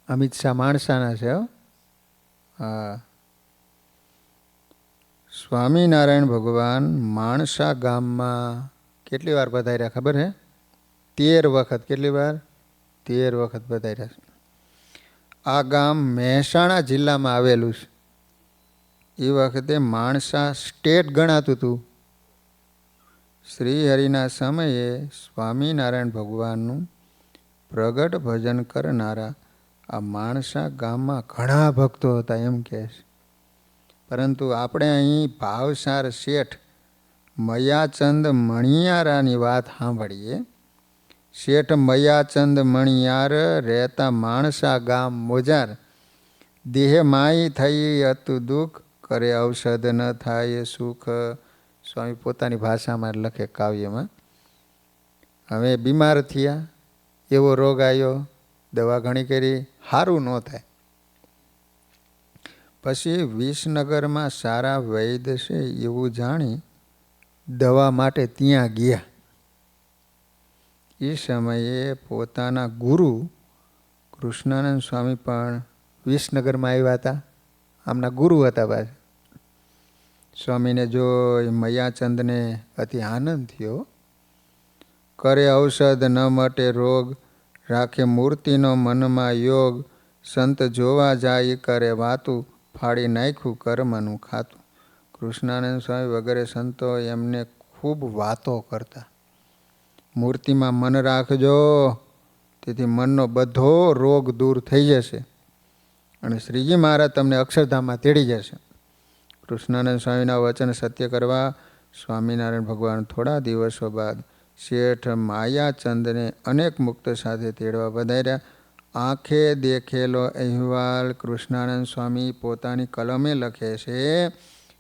[SPEAKER 1] અમિત શાહ માણસાના છે. હા, સ્વામિનારાયણ ભગવાન માણસા ગામમાં કેટલી વાર પધાર્યા ખબર હે? 13 વખત. કેટલી વાર? 13 વખત પધાર્યા છે. આ ગામ મહેસાણા જિલ્લામાં આવેલું છે. એ વખતે માણસા સ્ટેટ ગણાતું હતું. શ્રી હરિના સમયે સ્વામિનારાયણ ભગવાનનું પ્રગટ ભજન કરનારા આ માણસા ગામમાં ઘણા ભક્તો હતા એમ કહે છે. પરંતુ આપણે અહીં ભાવસાર શેઠ મયાચંદ મણિયારાની વાત સાંભળીએ. શેઠ મયાચંદ મણિયાર રહેતા માણસા ગામ મોજાર. દેહ માય થઈ હતું દુઃખ, કરે ઔષધ ન થાય સુખ. સ્વામી પોતાની ભાષામાં લખે કાવ્યમાં. હવે બીમાર થયા, એવો રોગ આવ્યો, દવા ઘણી કરી, સારું ન થાય. પછી વિસનગરમાં સારા વૈદ્ય છે એવું જાણી દવા માટે ત્યાં ગયા. એ સમયે પોતાના ગુરુ કૃષ્ણાનંદ સ્વામી પણ વિસનગરમાં આવ્યા હતા. આમના ગુરુ હતા. પાછા સ્વામીને જોઈ મયાચંદને અતિ આનંદ થયો. કરે ઔષધ ન મટે રોગ, રાખે મૂર્તિનો મનમાં યોગ. સંત જોવા જાય કરે વાતું, ફાડી નાખ્યું કર્મનું ખાતું. કૃષ્ણાનંદ સ્વામી વગેરે સંતો એમને ખૂબ વાતો કરતા. મૂર્તિમાં મન રાખજો, તેથી મનનો બધો રોગ દૂર થઈ જશે અને શ્રીજી મહારાજ તમને અક્ષરધામમાં તેડી જશે. કૃષ્ણાનંદ સ્વામીના વચન સત્ય કરવા સ્વામિનારાયણ ભગવાન થોડા દિવસો બાદ શેઠ માયાચંદને અનેક મુક્ત સાથે તેડવા વધાર્યા. આંખે દેખેલો અહેવાલ કૃષ્ણાનંદ સ્વામી પોતાની કલમે લખે છે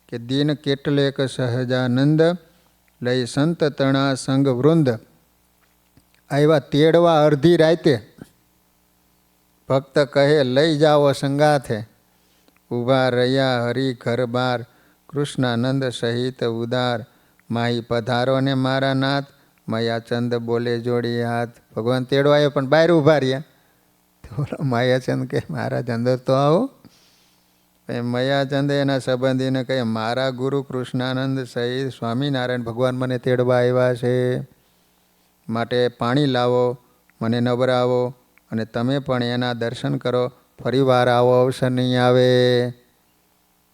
[SPEAKER 1] કે દિન કેટલેક સહજાનંદ લઈ સંત તણા સંગ વૃંદ આવ્યા તેડવા અડધી રાતે. ભક્ત કહે લઈ જાઓ સંગાથે, ઊભા રહ્યા હરિ ઘર બાર. કૃષ્ણાનંદ સહિત ઉદાર, માહી પધારો ને મારા નાથ. મયાચંદ બોલે જોડી હાથ. ભગવાન તેડવા આવ્યો પણ બહાર ઊભા રહ્યા. તો મયાચંદ કે મહારાજ અંદર તો આવો. મયાચંદ એના સંબંધીને કહે મારા ગુરુ કૃષ્ણાનંદ સહિત સ્વામિનારાયણ ભગવાન મને તેડવા આવ્યા છે, માટે પાણી લાવો, મને નવરાવો અને તમે પણ એના દર્શન કરો. ફરી વાર આવો અવસર નહીં આવે.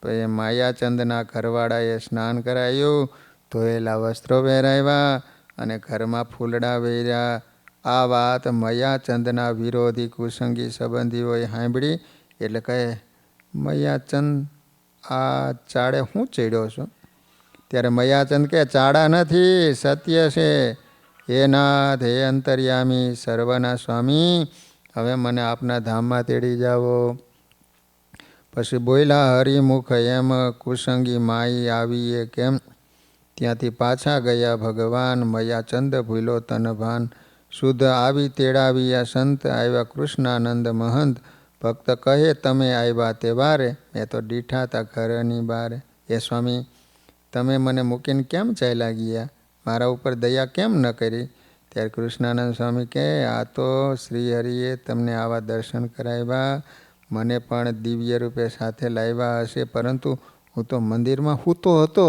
[SPEAKER 1] પછી માયાચંદના ઘરવાળાએ સ્નાન કરાયું, ધોયેલા વસ્ત્રો પહેરાવ્યા અને ઘરમાં ફૂલડા વેર્યા. આ વાત મયાચંદના વિરોધી કુસંગી સંબંધીઓએ સાંભળી એટલે કહે મયાચંદ આ ચાળે હું ચડ્યો છું? ત્યારે મયાચંદ કહે ચાડા નથી, સત્ય છે. હે નાથ, હે અંતર્યામી, સર્વના સ્વામી, હવે મને આપના ધામમાં તેડી જાઓ. પછી બોલ્યા હરિમુખ એમ, કુસંગી માઈ આવીએ કેમ? ત્યાંથી પાછા ગયા ભગવાન. મયાચંદ ભૂલો તન ભાન, શુદ્ધ આવી તેડાવ્યા સંત. આવ્યા કૃષ્ણાનંદ મહંત, ભક્ત કહે તમે આવ્યા તે વારે. મેં તો દીઠા હતા ઘરની બારે. એ સ્વામી, તમે મને મૂકીને કેમ ચાલ્યા ગયા? મારા ઉપર દયા કેમ ન કરી? ત્યારે કૃષ્ણાનંદ સ્વામી કહે આ તો શ્રી હરિએ તમને આવા દર્શન કરાવ્યા, મને પણ દિવ્ય રૂપે સાથે લાવ્યા હશે, પરંતુ હું તો મંદિરમાં સૂતો હતો.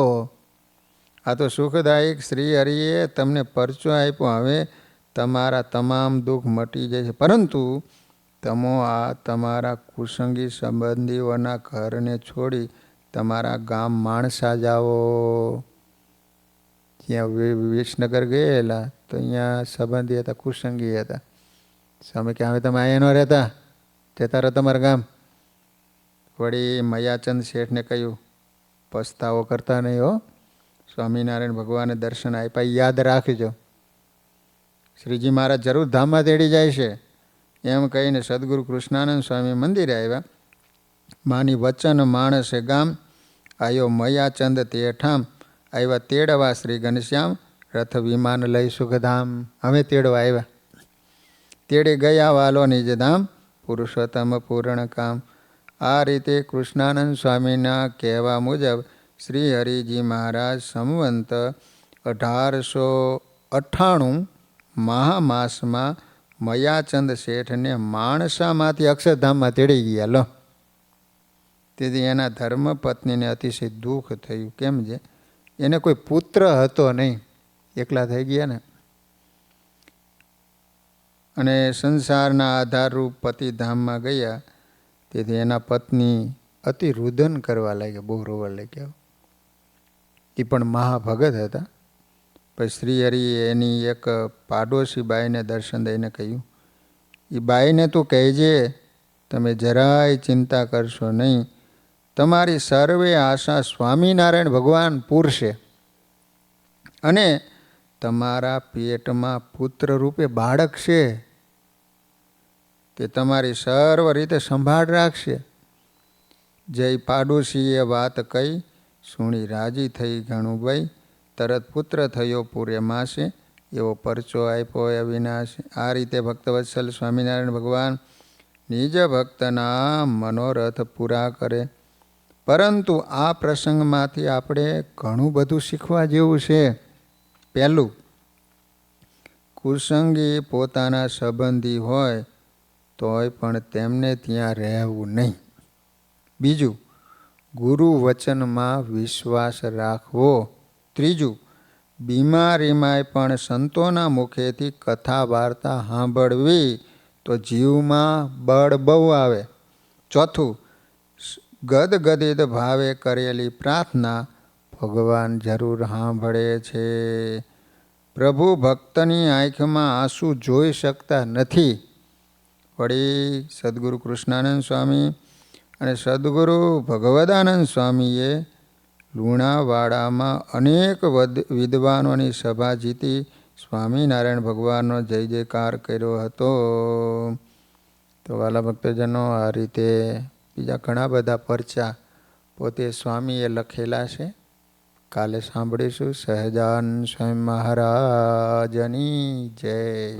[SPEAKER 1] આ તો સુખદાયક શ્રી હરિએ તમને પરચો આપ્યો. હવે તમારા તમામ દુઃખ મટી જાય છે, પરંતુ તમો આ તમારા કુસંગી સંબંધીઓના ઘરને છોડી તમારા ગામ માણસા જાઓ. ત્યાં વિસનગર ગયેલા તો અહીંયા સંબંધી હતા, કુસંગી હતા. સ્વામી કે હવે તમે અહીંયા ન રહેતા, જતા રહો તમારા ગામ. વળી મયાચંદ શેઠને કહ્યું પસ્તાવો કરતા નહીં હો. સ્વામિનારાયણ ભગવાને દર્શન આપ્યા યાદ રાખજો. શ્રીજી મહારાજ જરૂર ધામમાં તેડી જાય છે એમ કહીને સદગુરુ કૃષ્ણાનંદ સ્વામી મંદિરે આવ્યા. માની વચન માણસે ગામ આયો મયા ચંદ તેઠામ. આવ્યા તેડવા શ્રી ઘનશ્યામ રથ વિમાન લઈ સુખધામ. હવે તેડવા આવ્યા. તેડી ગયા વાલો નિજ ધામ પુરુષોત્તમ પૂર્ણ કામ. આ રીતે કૃષ્ણાનંદ સ્વામીના કહેવા મુજબ શ્રી હરિજી મહારાજ સંવંત 1898 મહામાસમાં મયાચંદ શેઠને માણસામાંથી અક્ષરધામમાં તેડી ગયા. લો, તેથી એના ધર્મપત્નીને અતિશય દુઃખ થયું. કેમ છે? એને કોઈ પુત્ર હતો નહીં, એકલા થઈ ગયા ને. અને સંસારના આધારરૂપ પતિધામમાં ગયા, તેથી એના પત્ની અતિ રુદન કરવા લાગ્યા, બહુ રોવા લાગ્યા. એ પણ મહાભગત હતા. પછી શ્રી હરિએ એની એક પાડોશી બાઈને દર્શન દઈને કહ્યું, એ બાઈને તું કહેજે તમે જરાય ચિંતા કરશો નહીં, તમારી સર્વે આશા સ્વામિનારાયણ ભગવાન પૂરશે અને તમારા પેટમાં પુત્ર રૂપે બાળક છે તે તમારી સર્વ રીતે સંભાળ રાખશે. જય પાડોશીએ વાત કહી સુણી રાજી થઈ ઘણુભાઈ. તરત પુત્ર થયો પૂરે માસે, એવો પરચો આપ્યો અવિનાશ. આ રીતે ભક્તવત્સલ સ્વામિનારાયણ ભગવાન નિજ ભક્તના મનોરથ પૂરા કરે. પરંતુ આ પ્રસંગમાંથી આપણે ઘણું બધું શીખવા જેવું છે. પહેલું, કુસંગી પોતાના સંબંધી હોય તોય પણ તેમને ત્યાં રહેવું નહીં. બીજું, ગુરુ વચનમાં વિશ્વાસ રાખવો. ત્રીજું, બીમારીમાંય પણ સંતોના મુખેથી કથા વાર્તા સાંભળવી તો જીવમાં બળ બહુ આવે. ચોથું, ગદગદિત ભાવે કરેલી પ્રાર્થના ભગવાન જરૂર સાંભળે છે. પ્રભુ ભક્તની આંખમાં આંસુ જોઈ શકતા નથી. વળી સદગુરુ કૃષ્ણાનંદ સ્વામી અને સદગુરુ ભગવદાનંદ સ્વામીએ લુણાવાડામાં અનેક વિદ્વાનોની સભા જીતી સ્વામિનારાયણ ભગવાનનો જય જયકાર કર્યો હતો. તો વાલા ભક્તજનો, આ રીતે બીજા ઘણા બધા પરચા પોતે સ્વામીએ લખેલા છે. કાલે સાંભળીશું. સહજાનંદ સ્વામી મહારાજની જય.